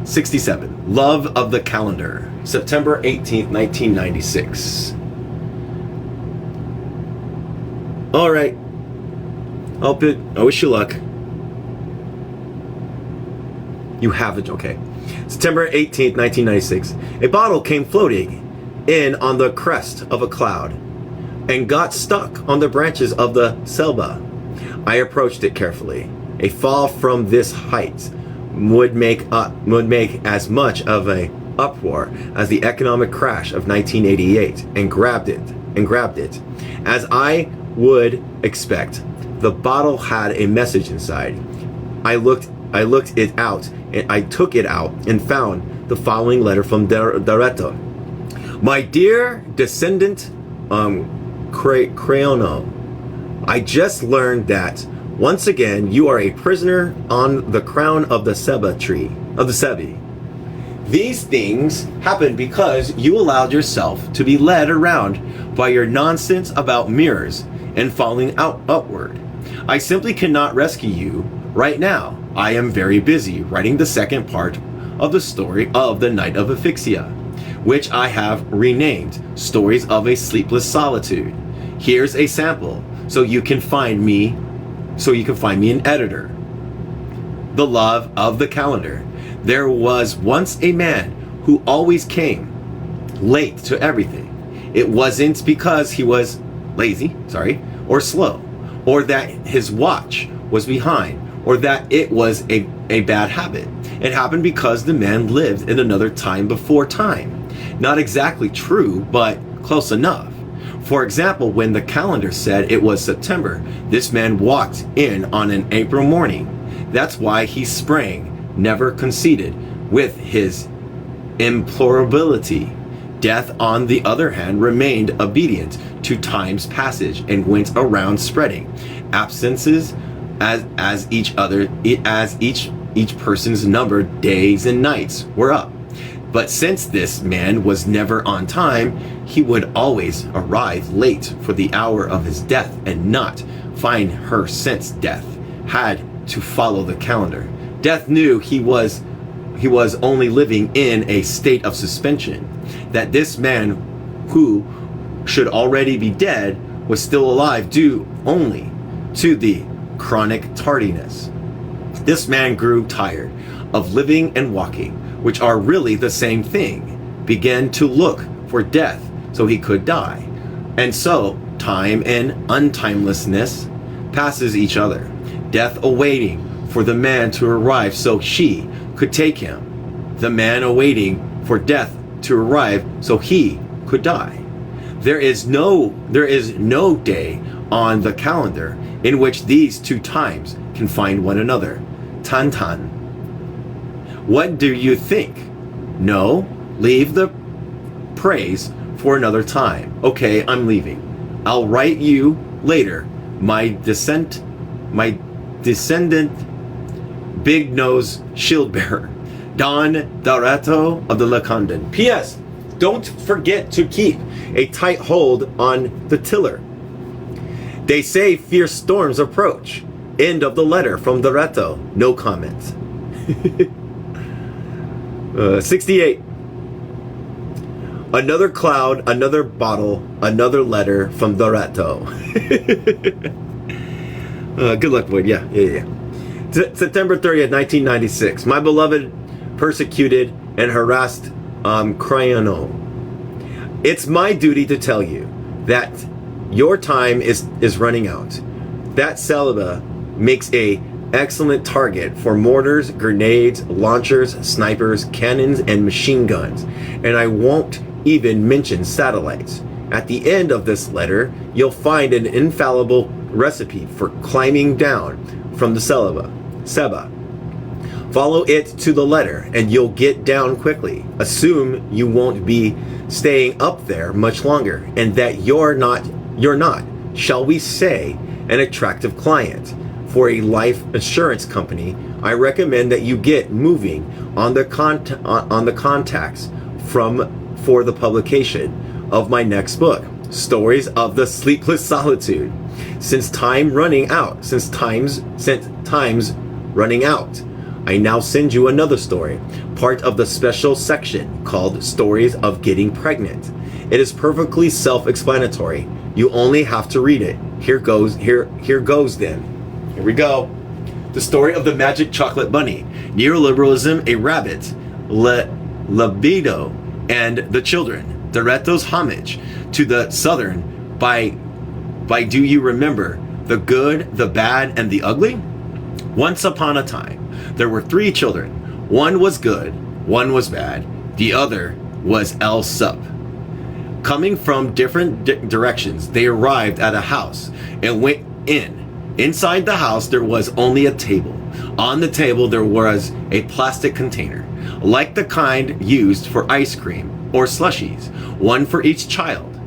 67. Love of the Calendar. September 18th, 1996. Alright. I wish you luck. You have it, okay. September 18th, 1996. A bottle came floating in on the crest of a cloud and got stuck on the branches of the selva. I approached it carefully. A fall from this height would make as much of a uproar as the economic crash of 1988 and grabbed it. As I would expect, the bottle had a message inside. I looked it out, and I took it out and found the following letter from Doretto. My dear descendant, Creono, I just learned that once again you are a prisoner on the crown of the Seba tree, of the Sebi. These things happen because you allowed yourself to be led around by your nonsense about mirrors and falling upward. I simply cannot rescue you right now. I am very busy writing the second part of the story of the Night of Ephyxia, which I have renamed Stories of a Sleepless Solitude. Here's a sample so you can find me an editor. The Love of the Calendar. There was once a man who always came late to everything. It wasn't because he was lazy, or slow, or that his watch was behind, or that it was a bad habit. It happened because the man lived in another time before time. Not exactly true, but close enough. For example, when the calendar said it was September, this man walked in on an April morning. That's why he sprang, never conceded, with his implorability. Death, on the other hand, remained obedient to time's passage and went around spreading absences as each person's numbered days and nights were up. But since this man was never on time, he would always arrive late for the hour of his death and not find her since death had to follow the calendar. Death knew he was only living in a state of suspension, that this man who should already be dead was still alive due only to the chronic tardiness. This man grew tired of living and walking, which are really the same thing, began to look for death so he could die. And so time and untimelessness passes each other, death awaiting for the man to arrive so she could take him, the man awaiting for death to arrive so he could die. There is no day on the calendar in which these two times can find one another. Tan. What do you think? No, leave the praise for another time. Okay, I'm leaving. I'll write you later. My descendant, big nose shield bearer, Don Doretto of the Lacandon. P.S. Don't forget to keep a tight hold on the tiller. They say fierce storms approach. End of the letter from Doretto. No comment. 68. Another cloud, another bottle, another letter from Doretto. Good luck, Boyd. Yeah. September 30th, 1996. My beloved, persecuted, and harassed Creono. It's my duty to tell you that your time is running out. That Selva makes a excellent target for mortars, grenades, launchers, snipers, cannons, and machine guns. And I won't even mention satellites. At the end of this letter, you'll find an infallible recipe for climbing down from the Seba. Follow it to the letter and you'll get down quickly. Assume you won't be staying up there much longer and that you're not, shall we say, an attractive client. For a life insurance company, I recommend that you get moving on the contacts for the publication of my next book, Stories of the Sleepless Solitude. Since time's running out, I now send you another story, part of the special section called Stories of Getting Pregnant. It is perfectly self-explanatory. You only have to read it. Here goes then. Here we go. The story of the magic chocolate bunny, neoliberalism, a rabbit, libido, and the children. Doreto's homage to the Southern by Do You Remember the Good, the Bad, and the Ugly? Once upon a time, there were 3 children. One was good, one was bad, the other was El Sup. Coming from different directions, they arrived at a house and went in. Inside the house, there was only a table. On the table, there was a plastic container, like the kind used for ice cream or slushies, one for each child.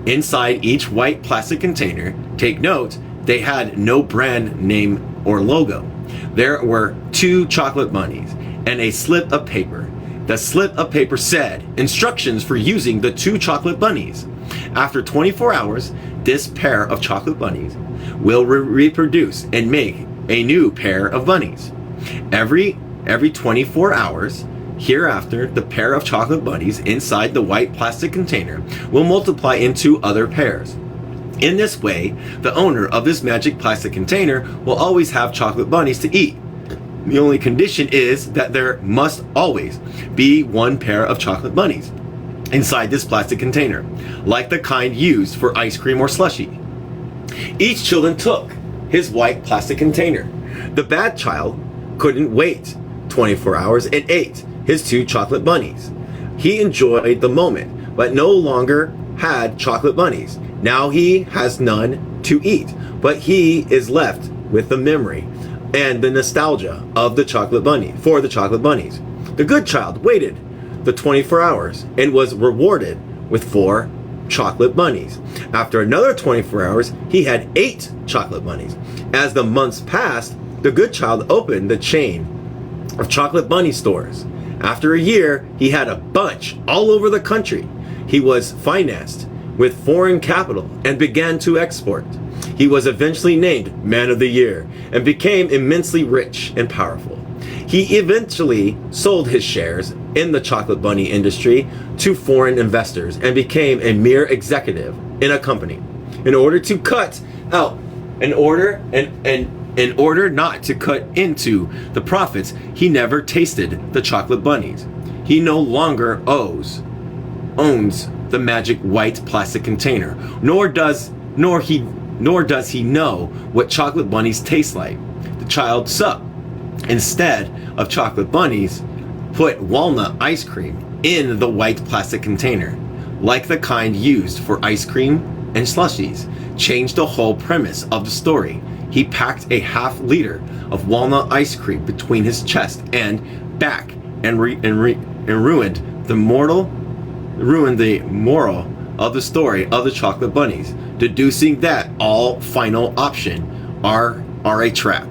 Inside each white plastic container, take note, they had no brand name or logo. There were 2 chocolate bunnies and a slip of paper. The slip of paper said, instructions for using the 2 chocolate bunnies. After 24 hours, this pair of chocolate bunnies will reproduce and make a new pair of bunnies. Every 24 hours, hereafter, the pair of chocolate bunnies inside the white plastic container will multiply into other pairs. In this way, the owner of this magic plastic container will always have chocolate bunnies to eat. The only condition is that there must always be 1 pair of chocolate bunnies inside this plastic container, like the kind used for ice cream or slushie. Each child took his white plastic container. The bad child couldn't wait 24 hours and ate his 2 chocolate bunnies. He enjoyed the moment, but no longer had chocolate bunnies. Now he has none to eat, but he is left with the memory and the nostalgia of the chocolate bunny for the chocolate bunnies. The good child waited the 24 hours and was rewarded with 4 chocolate bunnies. After another 24 hours, he had 8 chocolate bunnies. As the months passed, the good child opened the chain of chocolate bunny stores. After a year, he had a bunch all over the country. He was financed with foreign capital and began to export. He was eventually named Man of the Year and became immensely rich and powerful. He eventually sold his shares in the chocolate bunny industry to foreign investors and became a mere executive in a company. In order not to cut into the profits, he never tasted the chocolate bunnies. He no longer owns the magic white plastic container, nor does he know what chocolate bunnies taste like. The child Sup, instead of chocolate bunnies, put walnut ice cream in the white plastic container, like the kind used for ice cream and slushies. Changed the whole premise of the story. He packed a half liter of walnut ice cream between his chest and back and ruined the moral of the story of the chocolate bunnies, deducing that all final option are a trap.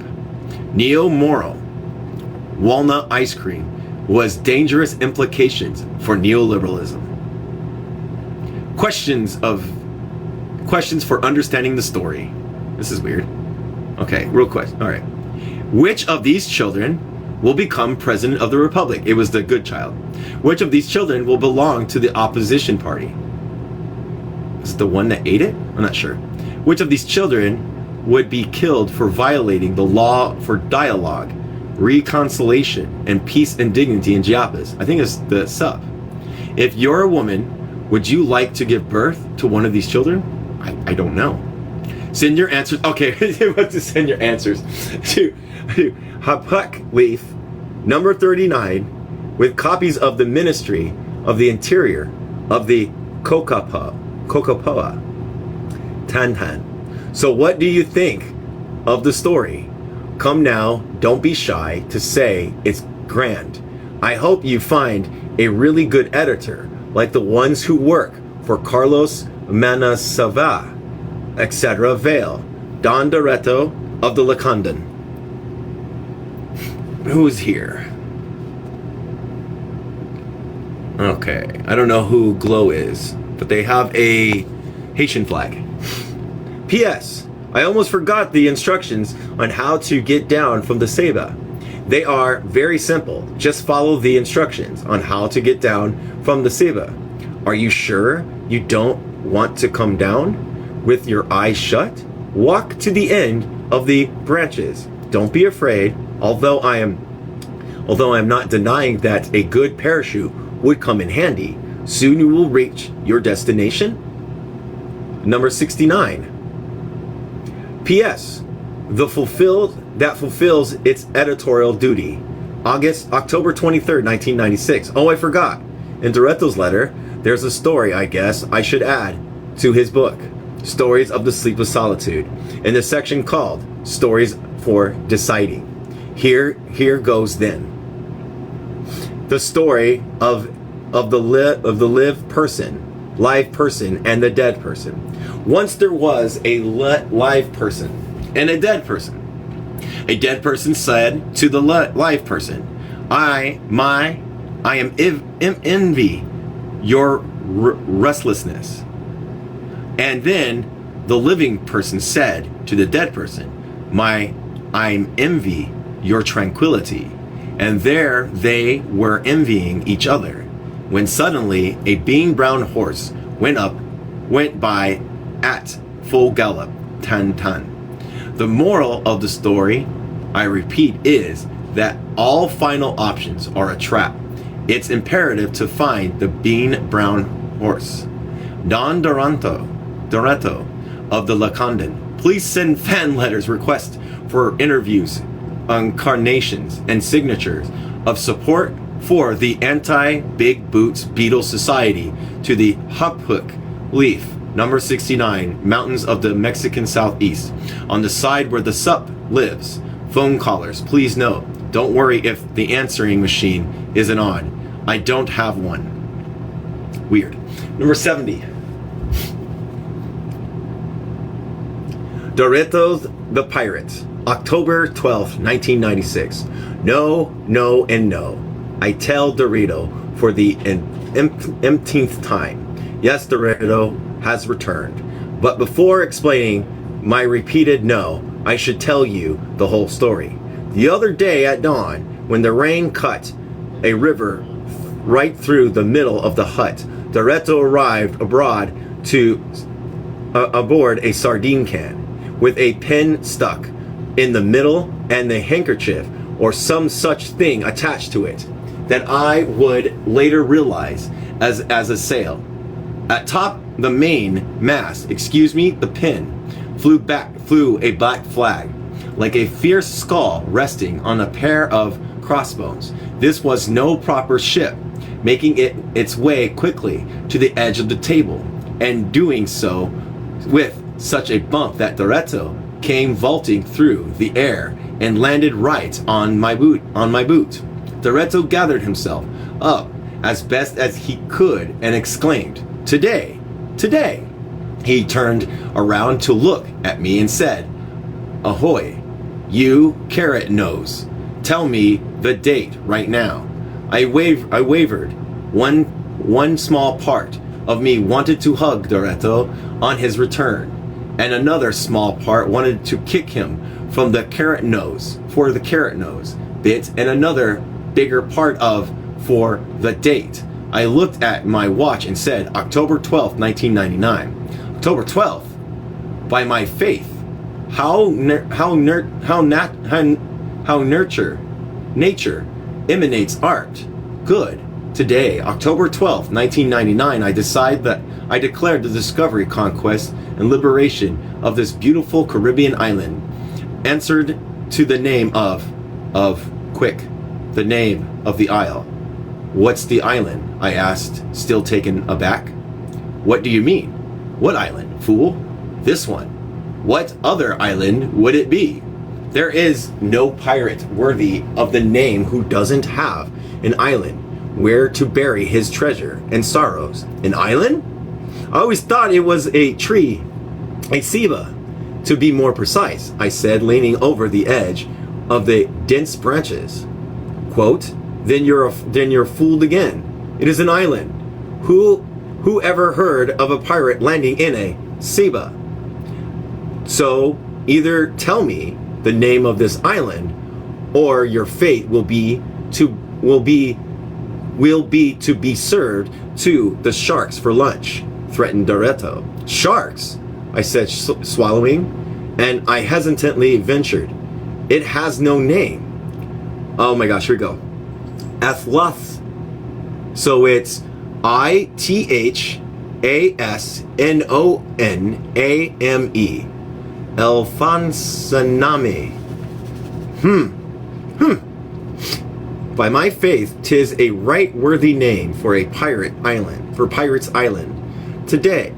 Neo-moral walnut ice cream was dangerous implications for neoliberalism. Questions for understanding the story. This is weird. Okay, real quick. All right. Which of these children will become president of the republic? It was the good child. Which of these children will belong to the opposition party? Is it the one that ate it? I'm not sure. Which of these children would be killed for violating the law for dialogue, reconciliation, and peace and dignity in Chiapas? I think it's the Sup. If you're a woman, would you like to give birth to one of these children? I don't know. Send your answers. Okay, you have to send your answers to Hapuk Leaf, number 39, with copies of the Ministry of the Interior of the Kokopoa, Tantan. So what do you think of the story? Come now, don't be shy to say it's grand. I hope you find a really good editor, like the ones who work for Carlos Manasava, etc. Vale, Don Doretto of the Lacandan. Who's here? Okay, I don't know who Glow is, but they have a Haitian flag. P.S. I almost forgot the instructions on how to get down from the Ceiba. They are very simple. Just follow the instructions on how to get down from the Ceiba. Are you sure you don't want to come down with your eyes shut? Walk to the end of the branches. Don't be afraid, although I am not denying that a good parachute would come in handy. Soon you will reach your destination. Number 69. P.S. That fulfills its editorial duty. October 23rd, 1996. Oh, I forgot. In Doretto's letter, there's a story I guess I should add to his book, Stories of the Sleepless Solitude, in the section called Stories for Deciding. Here goes then. The story of the live person, and the dead person. Once there was a live person and a dead person. A dead person said to the live person, I am envy your restlessness. And then the living person said to the dead person, I'm envy your tranquility. And there they were envying each other, when suddenly a being brown horse went by at full gallop, tan. The moral of the story, I repeat, is that all final options are a trap. It's imperative to find the being brown horse. Don Doretto of the Lacandan. Please send fan letters requests for interviews, incarnations, and signatures of support for the Anti-Big Boots Beetle Society to the Huphook Leaf, number 69, mountains of the Mexican Southeast, on the side where the sup lives. Phone callers, please note, don't worry if the answering machine isn't on. I don't have one. Weird. Number 70. Doretto's The Pirate, October 12th, 1996. No, and no. I tell Doretto for the umpteenth time. Yes, Doretto has returned. But before explaining my repeated no, I should tell you the whole story. The other day at dawn, when the rain cut a river right through the middle of the hut, Doretto arrived aboard a sardine can, with a pin stuck in the middle and the handkerchief or some such thing attached to it, that I would later realize as a sail. At top the main mast, the pin, flew a black flag, like a fierce skull resting on a pair of crossbones. This was no proper ship, making its way quickly to the edge of the table, and doing so with such a bump that Doretto came vaulting through the air and landed right on my boot. Doretto gathered himself up as best as he could and exclaimed, Today! He turned around to look at me and said, Ahoy, you carrot nose. Tell me the date right now. I wavered. One small part of me wanted to hug Doretto on his return, and another small part wanted to kick him for the carrot nose bit, and another bigger part for the date. I looked at my watch and said, October 12th, 1999. October 12th? By my faith, how nature emanates art. Good. Today, October 12th, 1999, I declared the discovery, conquest, and liberation of this beautiful Caribbean island, answered to the name of quick, the name of the isle. What's the island? I asked, still taken aback. What do you mean? What island, fool? This one. What other island would it be? There is no pirate worthy of the name who doesn't have an island where to bury his treasure and sorrows. An island? I always thought it was a tree, a ceiba, to be more precise, I said, leaning over the edge of the dense branches. Quote, then you're fooled again. It is an island. Who ever heard of a pirate landing in a ceiba? So either tell me the name of this island, or your fate will be to be served to the sharks for lunch, threatened Doretto. Sharks, I said, swallowing, and I hesitantly ventured. It has no name. Oh my gosh, here we go. Athloth. So it's Ithasnoname. Elfansaname. By my faith, 'tis a right worthy name for a pirate island, for Pirates Island. Today,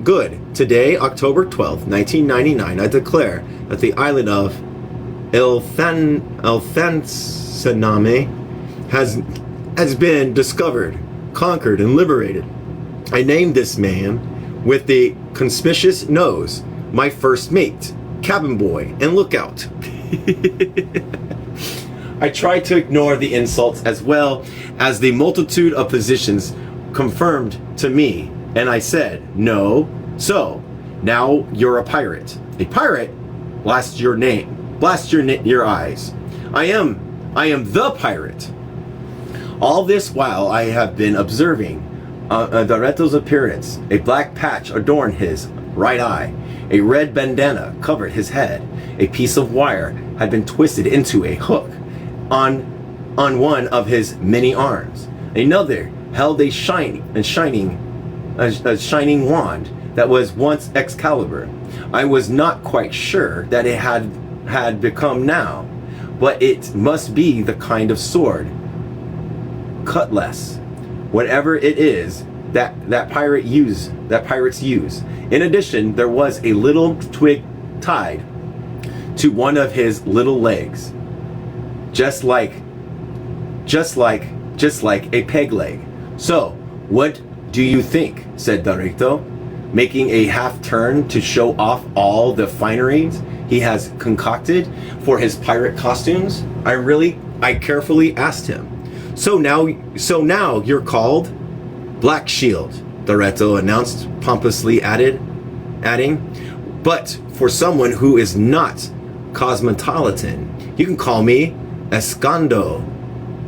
October 12th, 1999, I declare that the island of Elfansaname has been discovered, conquered, and liberated. I named this man with the conspicuous nose my first mate, cabin boy, and lookout. I tried to ignore the insults as well as the multitude of positions confirmed to me, and I said, no, so now you're a pirate. A pirate? Blast your name. Blast your eyes. I am the pirate. All this while I have been observing Doretto's appearance. A black patch adorned his right eye. A red bandana covered his head. A piece of wire had been twisted into a hook on one of his many arms. Another held a shining wand that was once Excalibur. I was not quite sure that it had become now, but it must be the kind of sword, cutlass, whatever it is that pirates use. In addition, there was a little twig tied to one of his little legs, just like a peg leg. So, what do you think? Said Doretto, making a half turn to show off all the fineries he has concocted for his pirate costumes. I carefully asked him. So now you're called Black Shield, Doretto announced pompously, adding, but for someone who is not cosmopolitan, you can call me Escondo.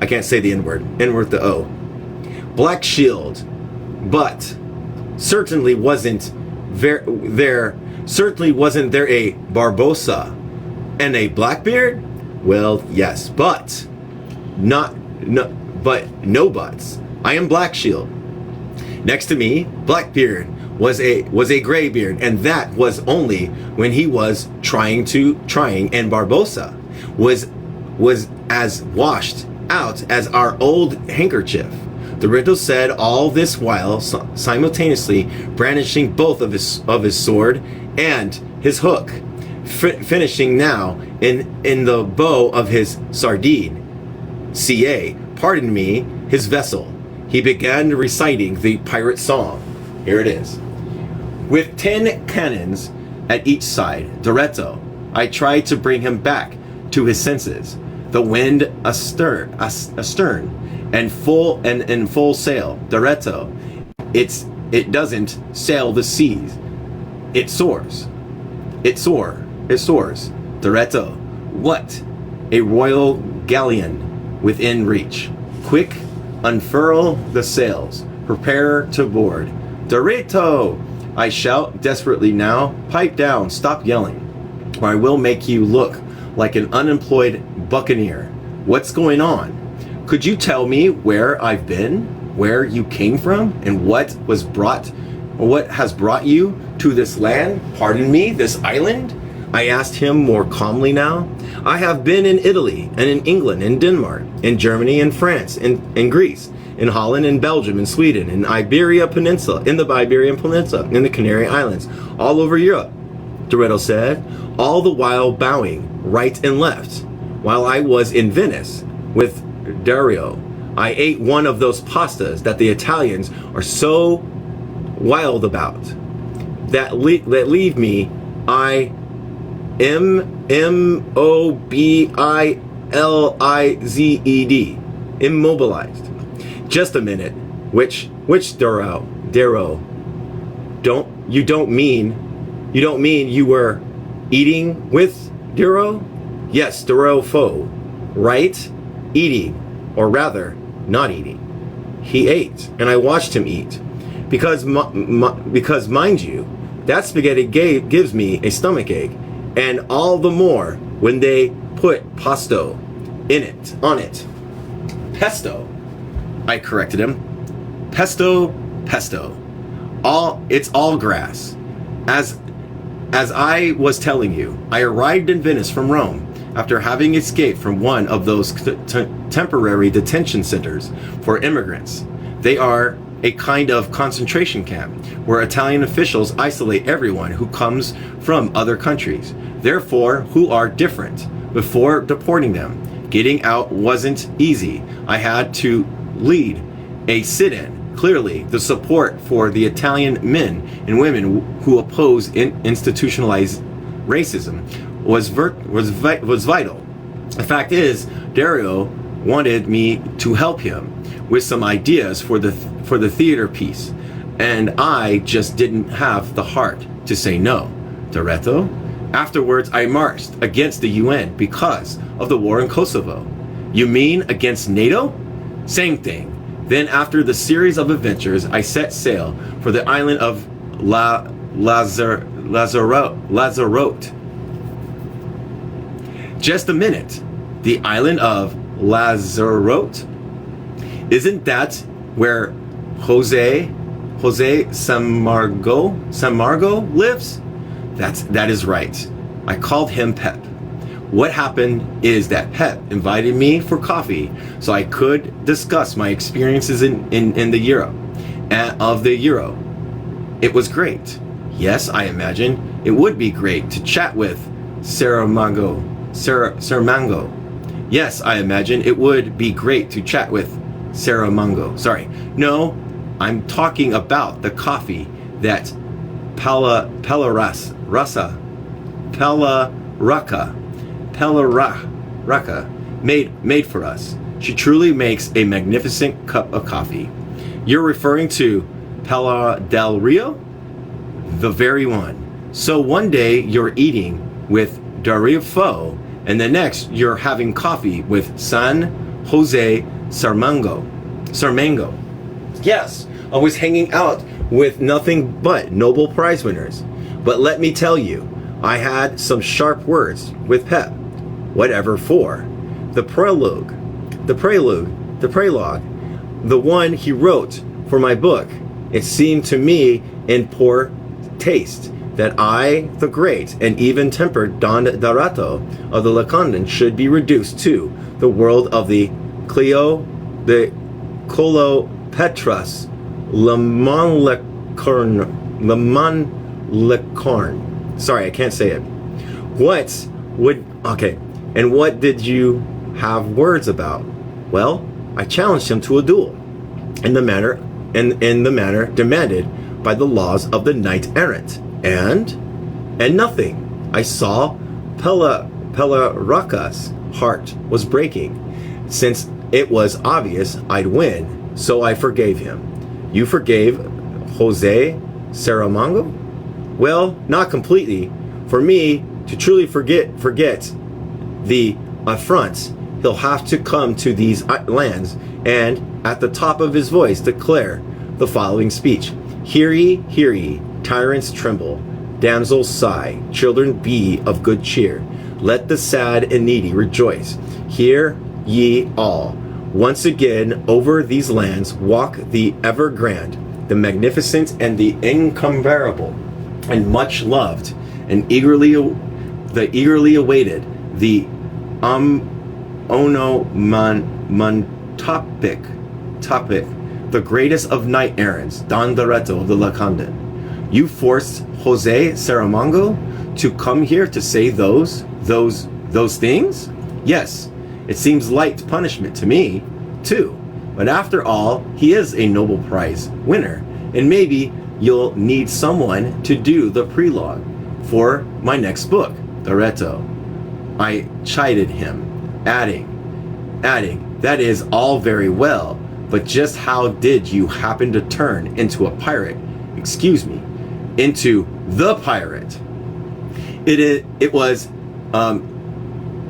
I can't say the N-word with the O. Black Shield, but certainly wasn't there a Barbossa and a Blackbeard? Well, yes, but no buts. I am Black Shield. Next to me, Blackbeard was a graybeard, and that was only when he was trying, and Barbossa was as washed out as our old handkerchief. Doretto said all this while simultaneously brandishing both of his sword and his hook, finishing now in the bow of his sardine. Pardon me, his vessel. He began reciting the pirate song. Here it is. With 10 cannons at each side, Doretto, I tried to bring him back to his senses. The wind astern, and full sail. Doretto, it doesn't sail the seas. It soars. It soars. Doretto, what? A royal galleon within reach. Quick, unfurl the sails. Prepare to board. Doretto! I shout desperately now. Pipe down. Stop yelling, or I will make you look like an unemployed buccaneer. What's going on? Could you tell me where I've been, where you came from, and what has brought you to this land? Pardon me, this island? I asked him more calmly now. I have been in Italy, and in England, and Denmark, in Germany, and France, and Greece, in Holland, and Belgium, and Sweden, in the Iberian Peninsula, in the Canary Islands, all over Europe. Doretto said, all the while bowing right and left. While I was in Venice with Dario, I ate one of those pastas that the Italians are so wild about that leave me immobilized. Immobilized. Just a minute. Which Darrow? You don't mean you were eating with Darrow? Yes, Darrow Foe. Right? Eating, or rather, not eating. He ate, and I watched him eat. Because mind you, that spaghetti gives me a stomach ache, and all the more when they put pesto on it. Pesto, I corrected him. Pesto. It's all grass. As I was telling you, I arrived in Venice from Rome after having escaped from one of those temporary detention centers for immigrants. They are a kind of concentration camp where Italian officials isolate everyone who comes from other countries, therefore who are different, before deporting them. Getting out wasn't easy. I had to lead a sit-in. Clearly, the support for the Italian men and women who oppose institutionalized racism was vital. The fact is, Dario wanted me to help him with some ideas for the theater piece, and I just didn't have the heart to say no. Doretto? Afterwards, I marched against the UN because of the war in Kosovo. You mean against NATO? Same thing. Then after the series of adventures, I set sail for the island of Lanzarote. Just a minute. The island of Lanzarote? Isn't that where Jose Samargo lives? That is right. I called him Pep. What happened is that Pep invited me for coffee so I could discuss my experiences in the Euro. It was great. Yes, I imagine it would be great to chat with Saramango. Yes, I imagine it would be great to chat with Saramango. Sorry. No, I'm talking about the coffee that Pellaraka made for us. She truly makes a magnificent cup of coffee. You're referring to Pala del Rio? The very one. So one day you're eating with Dario Fo, and the next you're having coffee with San Jose Sarmango. Yes, I was hanging out with nothing but Nobel Prize winners. But let me tell you, I had some sharp words with Pep. Whatever for. The prologue, the one he wrote for my book. It seemed to me in poor taste that I, the great and even-tempered Don Doretto of the Lacandan, should be reduced to the world of the Colopetras Lemonlecorn. Sorry, I can't say it. And what did you have words about? Well, I challenged him to a duel in the manner demanded by the laws of the knight errant. And nothing. I saw Pellaraka's heart was breaking. Since it was obvious I'd win, so I forgave him. You forgave Jose Saramango? Well, not completely. For me to truly forget the affronts, he'll have to come to these lands and, at the top of his voice, declare the following speech. Hear ye, tyrants tremble, damsels sigh, children be of good cheer. Let the sad and needy rejoice. Hear ye all. Once again, over these lands walk the ever grand, the magnificent and the incomparable, and much loved, and eagerly awaited, the topic, the greatest of knight errants, Don Doretto of the Lacandan. You forced Jose Saramango to come here to say those things? Yes, it seems light punishment to me, too. But after all, he is a Nobel Prize winner, and maybe you'll need someone to do the prelogue for my next book, Doretto. I chided him, adding, that is all very well, but just how did you happen to turn into a pirate? Excuse me, into the pirate. It was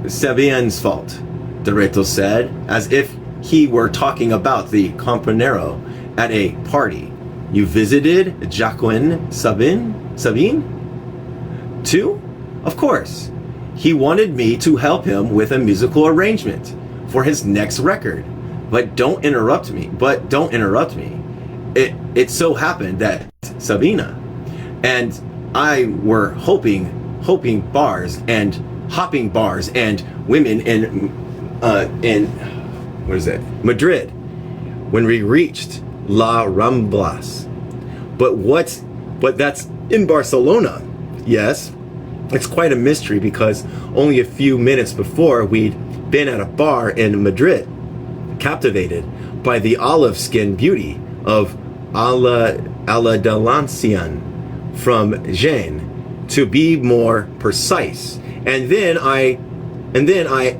Sabine's fault, Doretto said, as if he were talking about the Campanero at a party. You visited Jacqueline Sabine? Too? Of course. He wanted me to help him with a musical arrangement for his next record. But don't interrupt me. It so happened that Sabina and I were hopping bars and women in what is it? Madrid when we reached La Ramblas. But that's in Barcelona. Yes. It's quite a mystery because only a few minutes before we'd been at a bar in Madrid, captivated by the olive-skinned beauty of Aladalancian from Jaén, to be more precise. And then I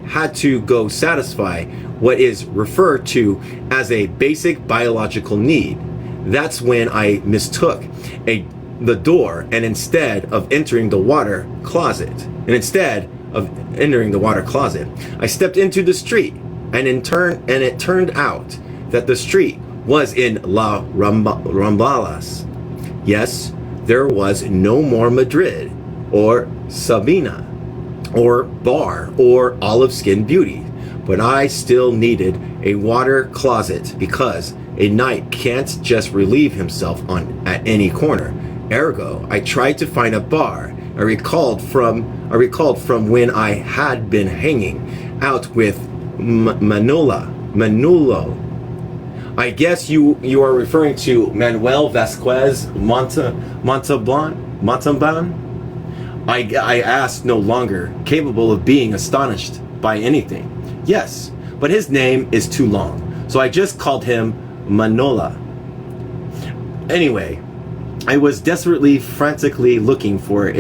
had to go satisfy what is referred to as a basic biological need. That's when I mistook the door, and instead of entering the water closet, I stepped into the street, and it turned out that the street was in La Ramblas. Yes, there was no more Madrid, or Sabina, or bar, or olive-skinned beauty, but I still needed a water closet because a knight can't just relieve himself at any corner. Ergo, I tried to find a bar. I recalled from when I had been hanging out with Manolo. I guess you are referring to Manuel Vasquez Montalban? I asked, no longer capable of being astonished by anything. Yes, but his name is too long, so I just called him Manola. Anyway, I was frantically looking for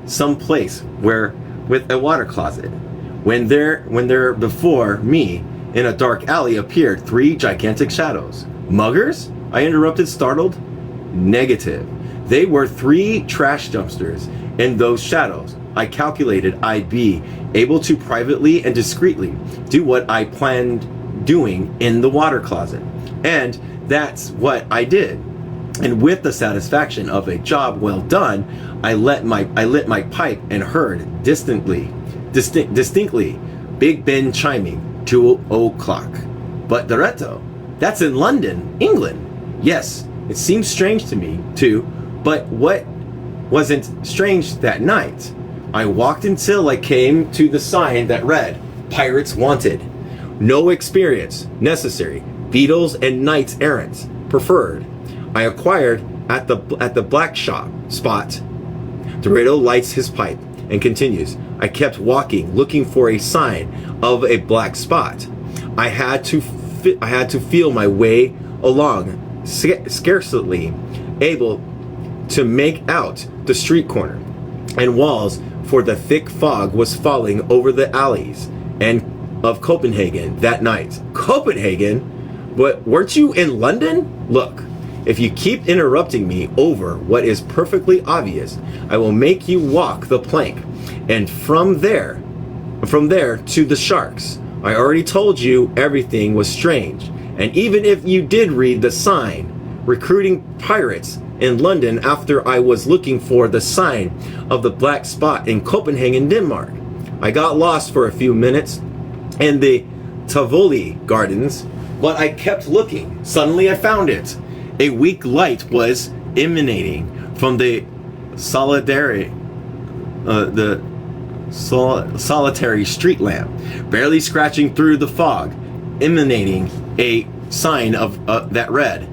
some place with a water closet, when there before me in a dark alley appeared 3 gigantic shadows. Muggers? I interrupted, startled. Negative. They were 3 trash dumpsters in those shadows. I calculated I'd be able to privately and discreetly do what I planned doing in the water closet. And that's what I did. And with the satisfaction of a job well done, I lit my pipe and heard distinctly Big Ben chiming 2 o'clock. But Doretto, that's in London, England. Yes, it seems strange to me too, but what wasn't strange that night? I walked until I came to the sign that read, Pirates Wanted. No experience necessary. Beatles and knights errant preferred. I acquired at the black spot. Doretto lights his pipe and continues. I kept walking, looking for a sign of a black spot. I had to feel my way along, scarcely able to make out the street corner and walls, for the thick fog was falling over the alleys and of Copenhagen that night. Copenhagen? But weren't you in London? Look, if you keep interrupting me over what is perfectly obvious, I will make you walk the plank, and from there to the sharks. I already told you everything was strange, and even if you did read the sign, recruiting pirates in London after I was looking for the sign of the black spot in Copenhagen, Denmark. I got lost for a few minutes in the Tivoli gardens, but I kept looking. Suddenly I found it. A weak light was emanating from the solitary street lamp, barely scratching through the fog, emanating a sign of that read,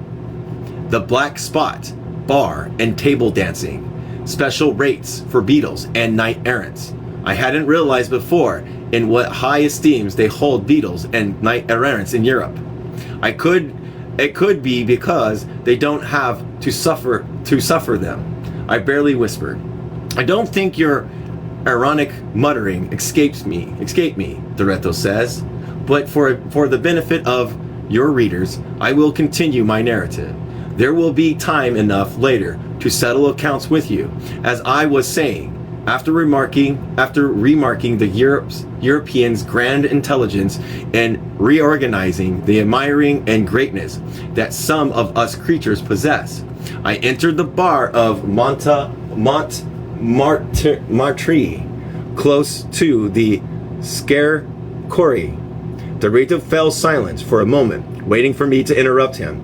The Black Spot, Bar and Table Dancing. special rates for beetles and knight errants. I hadn't realized before in what high esteems they hold beetles and knight errants in Europe. It could be because they don't have to suffer them. I barely whispered. I don't think your ironic muttering escaped me, Doretto says, but for the benefit of your readers, I will continue my narrative. There will be time enough later to settle accounts with you. As I was saying, after remarking the Europeans' grand intelligence and reorganizing the admiring and greatness that some of us creatures possess, I entered the bar of Montmartre, close to the Scare Corrie. Doretto fell silent for a moment, waiting for me to interrupt him,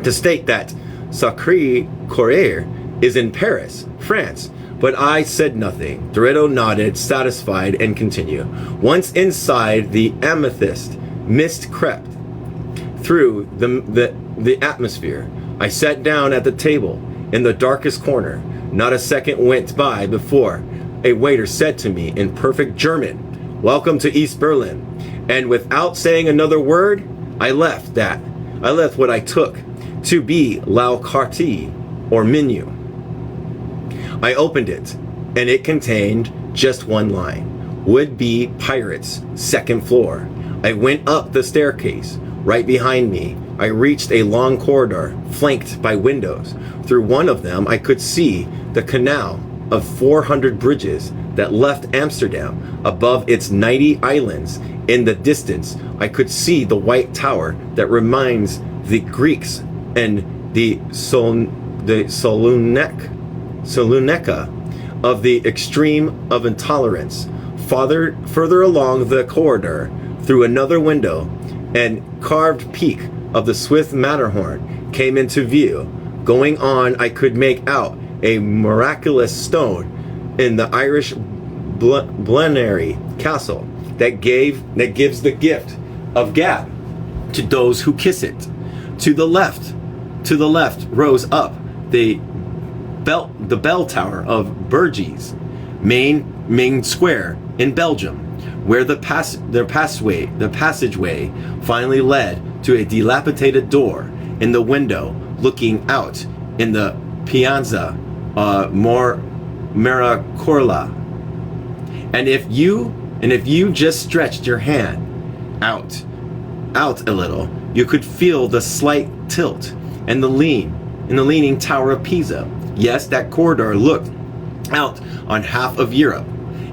to state that Sacré Coeur is in Paris, France. But I said nothing. Doretto nodded, satisfied, and continued. Once inside, the amethyst mist crept through the atmosphere. I sat down at the table in the darkest corner. Not a second went by before a waiter said to me in perfect German, "Welcome to East Berlin." And without saying another word, I left what I took to be la carte, or menu. I opened it, and it contained just one line: would-be pirates, second floor. I went up the staircase. Right behind me, I reached a long corridor flanked by windows. Through one of them, I could see the canal of 400 bridges that left Amsterdam. Above its 90 islands in the distance, I could see the white tower that reminds the Greeks and the Salonika of the extreme of intolerance. Further along the corridor, through another window, and carved peak of the Swift Matterhorn came into view. Going on, I could make out a miraculous stone in the Irish Blenheim Castle that gives the gift of gab to those who kiss it. To the left rose up the bell tower of Bruges, main square in Belgium, where the passageway finally led to a dilapidated door in the window looking out in the Piazza Miracola. And if you just stretched your hand out a little, you could feel the slight tilt and the leaning Tower of Pisa. Yes, that corridor looked out on half of Europe,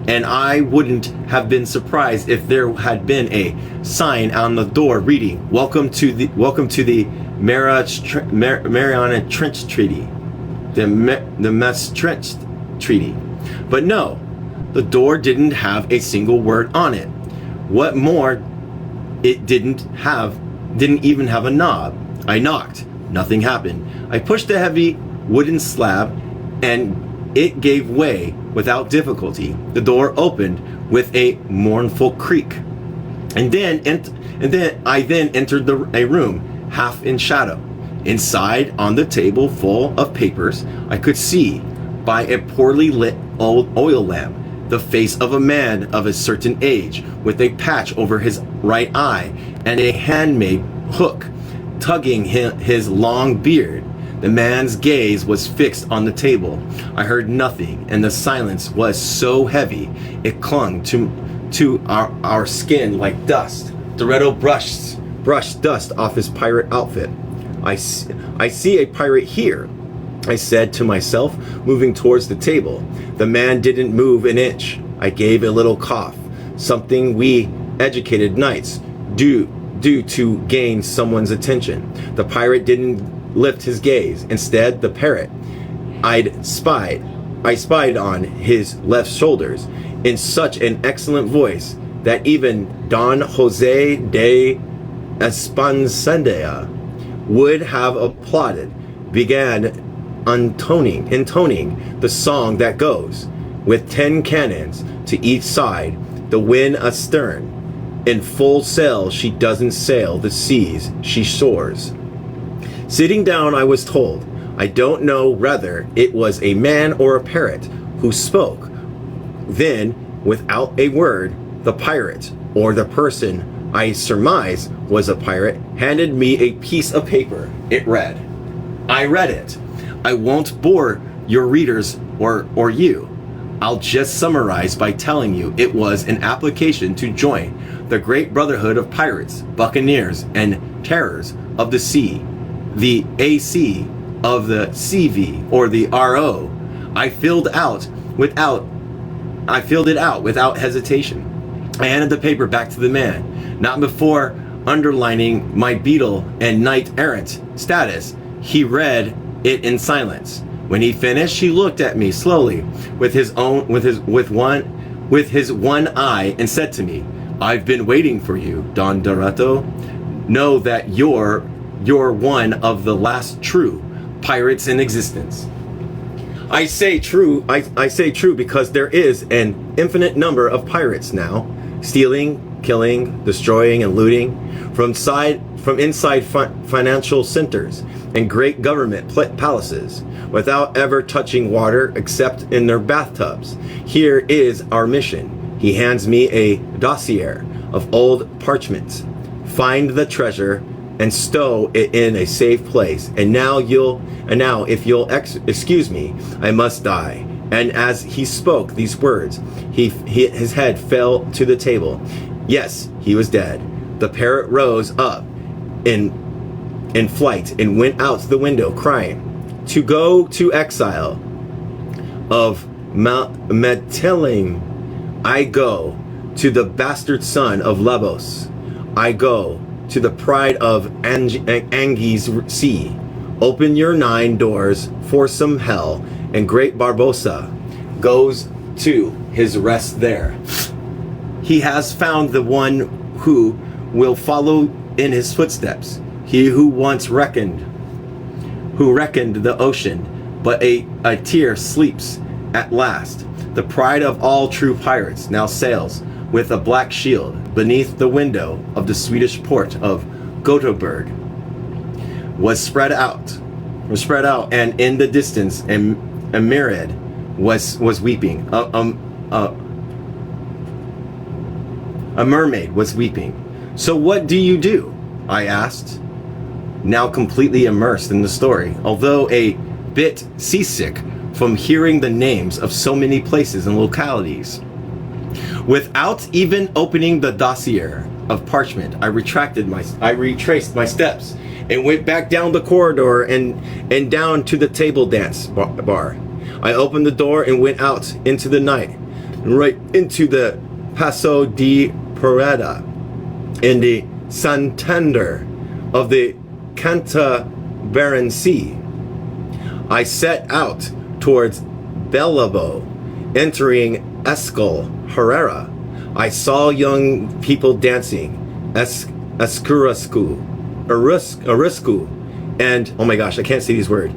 and I wouldn't have been surprised if there had been a sign on the door reading "Welcome to the Mariana Trench Treaty," the Maastricht Treaty. But no, the door didn't have a single word on it. What more, it didn't even have a knob. I knocked. Nothing happened. I pushed the heavy wooden slab, and it gave way without difficulty. The door opened with a mournful creak, and then I entered a room half in shadow. Inside, on the table full of papers, I could see by a poorly lit old oil lamp the face of a man of a certain age, with a patch over his right eye and a handmade hook tugging his long beard. The man's gaze was fixed on the table. I heard nothing, and the silence was so heavy it clung to our skin like dust. Doretto brushed dust off his pirate outfit. I see a pirate here, I said to myself, moving towards the table. The man didn't move an inch. I gave a little cough, something we educated knights do to gain someone's attention. The pirate didn't lift his gaze. Instead, the parrot I spied on his left shoulders in such an excellent voice that even Don Jose de Esponsandia would have applauded, began intoning the song that goes, with 10 cannons to each side, the wind astern. In full sail she doesn't sail the seas, she soars. Sitting down, I was told, I don't know whether it was a man or a parrot who spoke. Then, without a word, the pirate, or the person I surmise was a pirate, handed me a piece of paper. It read. I read it. I won't bore your readers or you. I'll just summarize by telling you it was an application to join the great brotherhood of pirates, buccaneers, and terrors of the sea, the AC of the CV or the RO. I filled it out without hesitation. I handed the paper back to the man, not before underlining my beetle and knight errant status. He read it in silence. When he finished, he looked at me slowly with his one eye and said to me, I've been waiting for you, Don Dorato. Know that you're one of the last true pirates in existence. I say true because there is an infinite number of pirates now, stealing, killing, destroying, and looting from inside financial centers and great government palaces without ever touching water except in their bathtubs. Here is our mission. He hands me a dossier of old parchments. Find the treasure and stow it in a safe place. And now if you'll excuse me, I must die. And as he spoke these words, his head fell to the table. Yes, he was dead. The parrot rose up in flight and went out the window crying, to go to exile of Metelim. I go to the bastard son of Lebos. I go to the pride of Angi's sea. Open your 9 doors for some hell, and great Barbossa goes to his rest there. He has found the one who will follow in his footsteps. He who once reckoned the ocean, but a tear sleeps at last. The pride of all true pirates now sails with a black shield beneath the window of the Swedish port of Gothenburg. Was spread out, and in the distance, a myriad was weeping. A mermaid was weeping. So what do you do? I asked, now completely immersed in the story, although a bit seasick from hearing the names of so many places and localities. Without even opening the dossier of parchment, I retraced my steps and went back down the corridor and down to the table dance bar. I opened the door and went out into the night, right into the Paso de Parada in the Santander of the Cantabaran Sea. I set out towards Bellabo, entering Escol Herrera. I saw young people dancing, Ariscu, and oh my gosh, I can't say these words,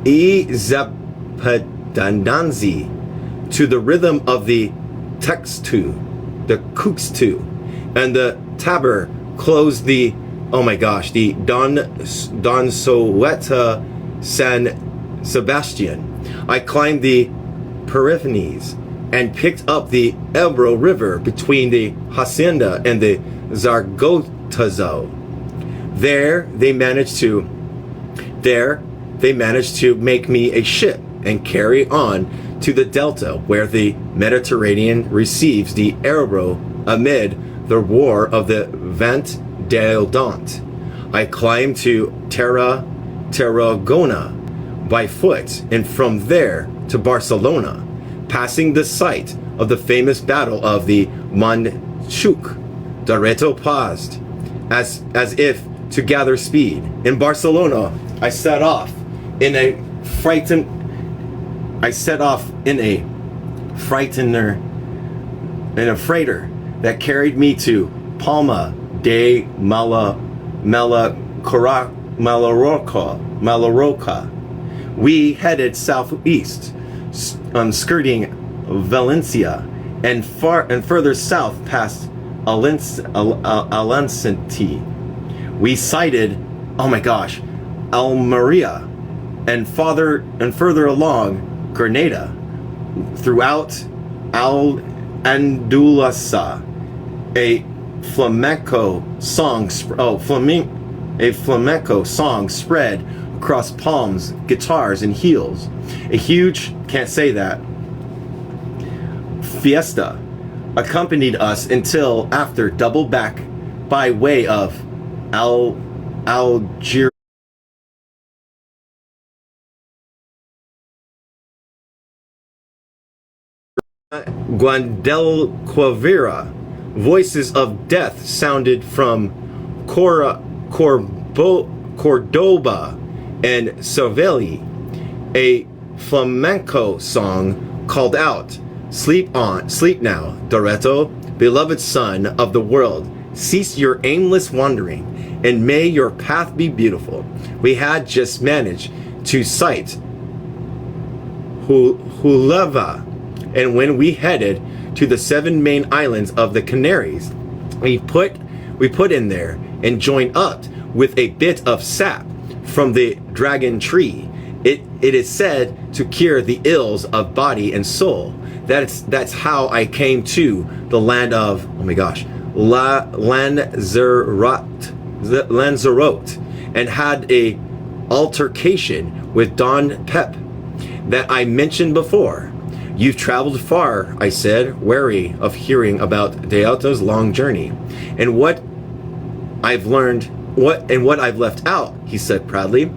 Izapadandanzi, to the rhythm of the Textu, the Kuxtu, and the Taber closed the, oh my gosh, the Don Soeta San Sebastian. I climbed the Pyrenees and picked up the Ebro River between the Hacienda and the Zargotazo. There they managed to make me a ship and carry on to the Delta, where the Mediterranean receives the Ebro amid the roar of the Vent del Dont. I climbed to Tarragona by foot, and from there to Barcelona, passing the site of the famous battle of the Montjuic. Dorato paused, as if to gather speed. In Barcelona, I set off in a freighter that carried me to Palma de Mallorca. We headed southeast, skirting Valencia, and further south past Alicante. We sighted, oh my gosh, Almeria, and further along Grenada, throughout Al Andalusia, a flamenco song spread across palms, guitars, and heels. A huge, can't say that, fiesta accompanied us until after double back by way of Algeria. Guadalquivir. Voices of death sounded from Cordoba and Seville. A flamenco song called out, sleep now, Doreto, beloved son of the world. Cease your aimless wandering, and may your path be beautiful. We had just managed to sight Huleva, and when we headed to the 7 main islands of the Canaries, we put in there and joined up with a bit of sap from the dragon tree. It is said to cure the ills of body and soul. That's how I came to the land of, oh my gosh, Lanzarote, and had a altercation with Don Pep that I mentioned before. You've traveled far, I said, wary of hearing about Deoto's long journey, and what I've left out, he said proudly.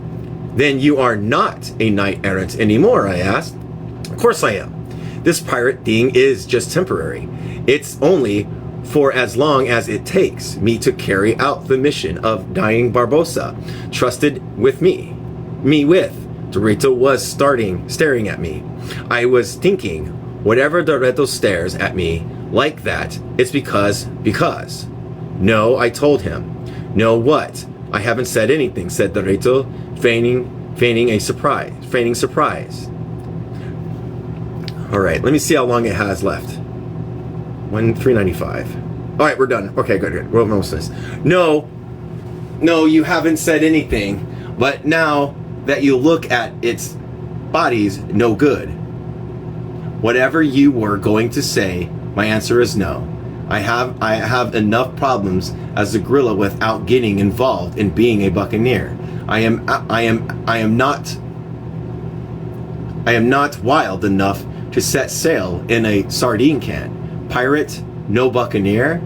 Then you are not a knight errant anymore, I asked. Of course I am. This pirate thing is just temporary. It's only for as long as it takes me to carry out the mission of dying Barbosa, trusted with me with. Dorito was staring at me. I was thinking, whatever Dorito stares at me like that, it's because. No, I told him. No, what? I haven't said anything, said Dorito, feigning surprise. All right, let me see how long it has left. 395. All right, we're done. Okay, good. We're almost this. No, you haven't said anything, but now that you look at its body's no good. Whatever you were going to say, my answer is no. I have enough problems as a gorilla without getting involved in being a buccaneer. I am not wild enough to set sail in a sardine can. Pirate, no buccaneer,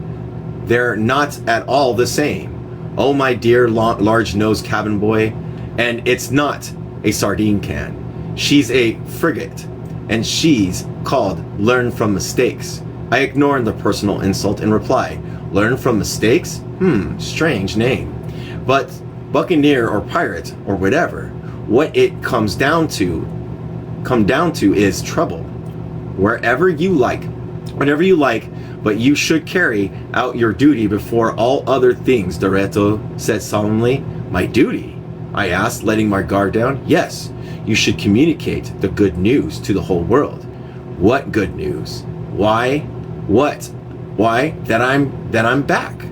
they're not at all the same. Oh my dear large-nosed cabin boy, and it's not a sardine can. She's a frigate, and she's called Learn from Mistakes. I ignored the personal insult and reply, Learn from Mistakes? Strange name. But buccaneer or pirate or whatever, what it comes down to is trouble. Wherever you like, whatever you like, but you should carry out your duty before all other things, Doreto said solemnly. My duty? I asked, letting my guard down. Yes, you should communicate the good news to the whole world. What good news? Why? What? Why? That I'm back.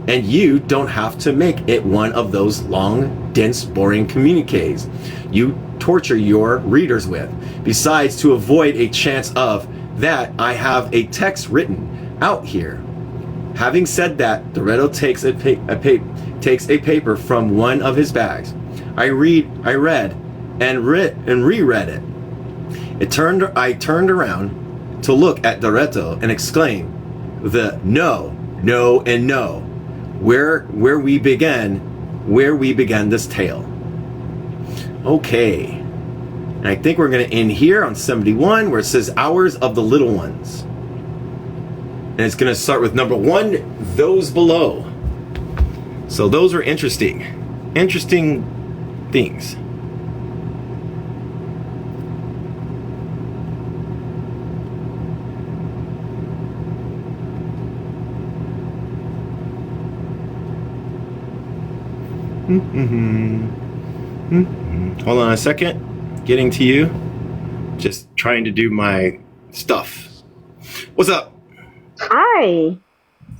And you don't have to make it one of those long, dense, boring communiques you torture your readers with. Besides, to avoid a chance of that, I have a text written out here. Having said that, Doreto takes a paper from one of his bags. I read and reread it. I turned around to look at Doreto and exclaimed, "The no, and no." Where we began this tale. Okay. And I think we're going to end here on 71 where it says Hours of the Little Ones. And it's going to start with number 1, Those Below. So those are interesting things. Hold on a second. Getting to you. Just trying to do my stuff. What's up? Hi.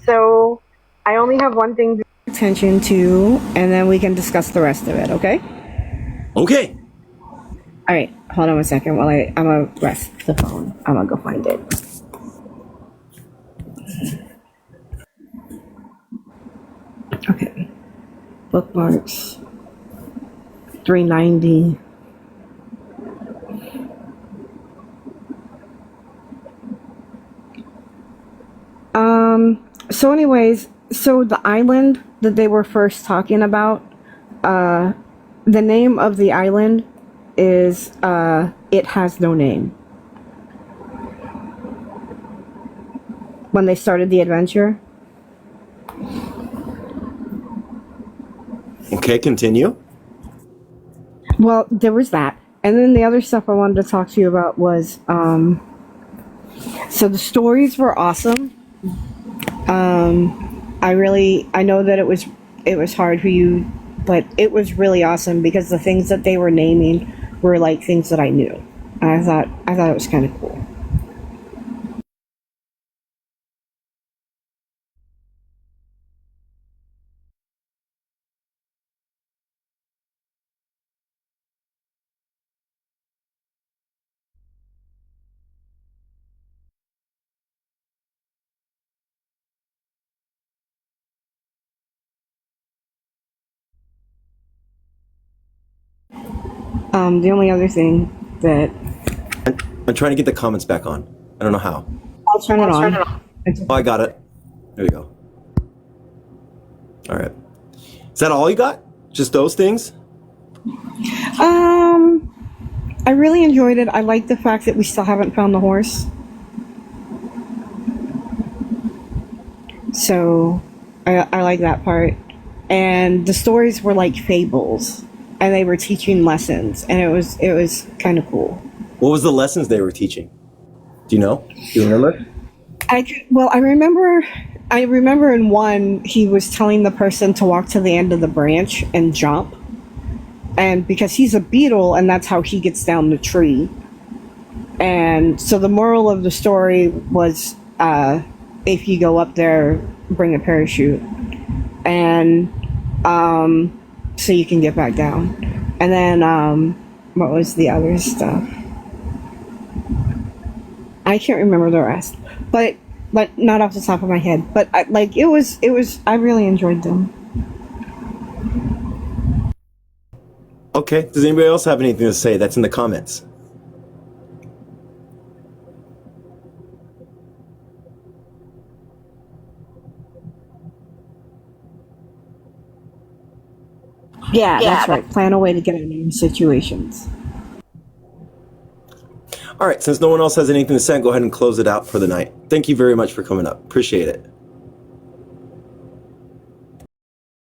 So I only have one thing to pay attention to, and then we can discuss the rest of it, okay? Okay. All right, hold on 1 second while I'm gonna rest the phone. I'm gonna go find it. Okay, bookmarks 390. So anyways, so the island that they were first talking about, the name of the island is It Has No Name. When they started the adventure. Okay, continue. Well, there was that. And then the other stuff I wanted to talk to you about was so the stories were awesome. I know that it was hard for you, but it was really awesome because the things that they were naming were like things that I knew. And I thought it was kind of cool. The only other thing that I'm trying to get the comments back on. I don't know how. I'll turn it on. Oh, I got it. There we go. All right. Is that all you got? Just those things? I really enjoyed it. I like the fact that we still haven't found the horse. So I like that part. And the stories were like fables, and they were teaching lessons, and it was kind of cool. What was the lessons they were teaching? Do you know? Do you remember? I remember in one he was telling the person to walk to the end of the branch and jump. And because he's a beetle and that's how he gets down the tree. And so the moral of the story was if you go up there, bring a parachute. And so you can get back down. And then what was the other stuff? I can't remember the rest. But not off the top of my head. But I really enjoyed them. Okay. Does anybody else have anything to say? That's in the comments. Yeah, that's right. Plan a way to get out of new situations. All right. Since no one else has anything to say, I'll go ahead and close it out for the night. Thank you very much for coming up. Appreciate it.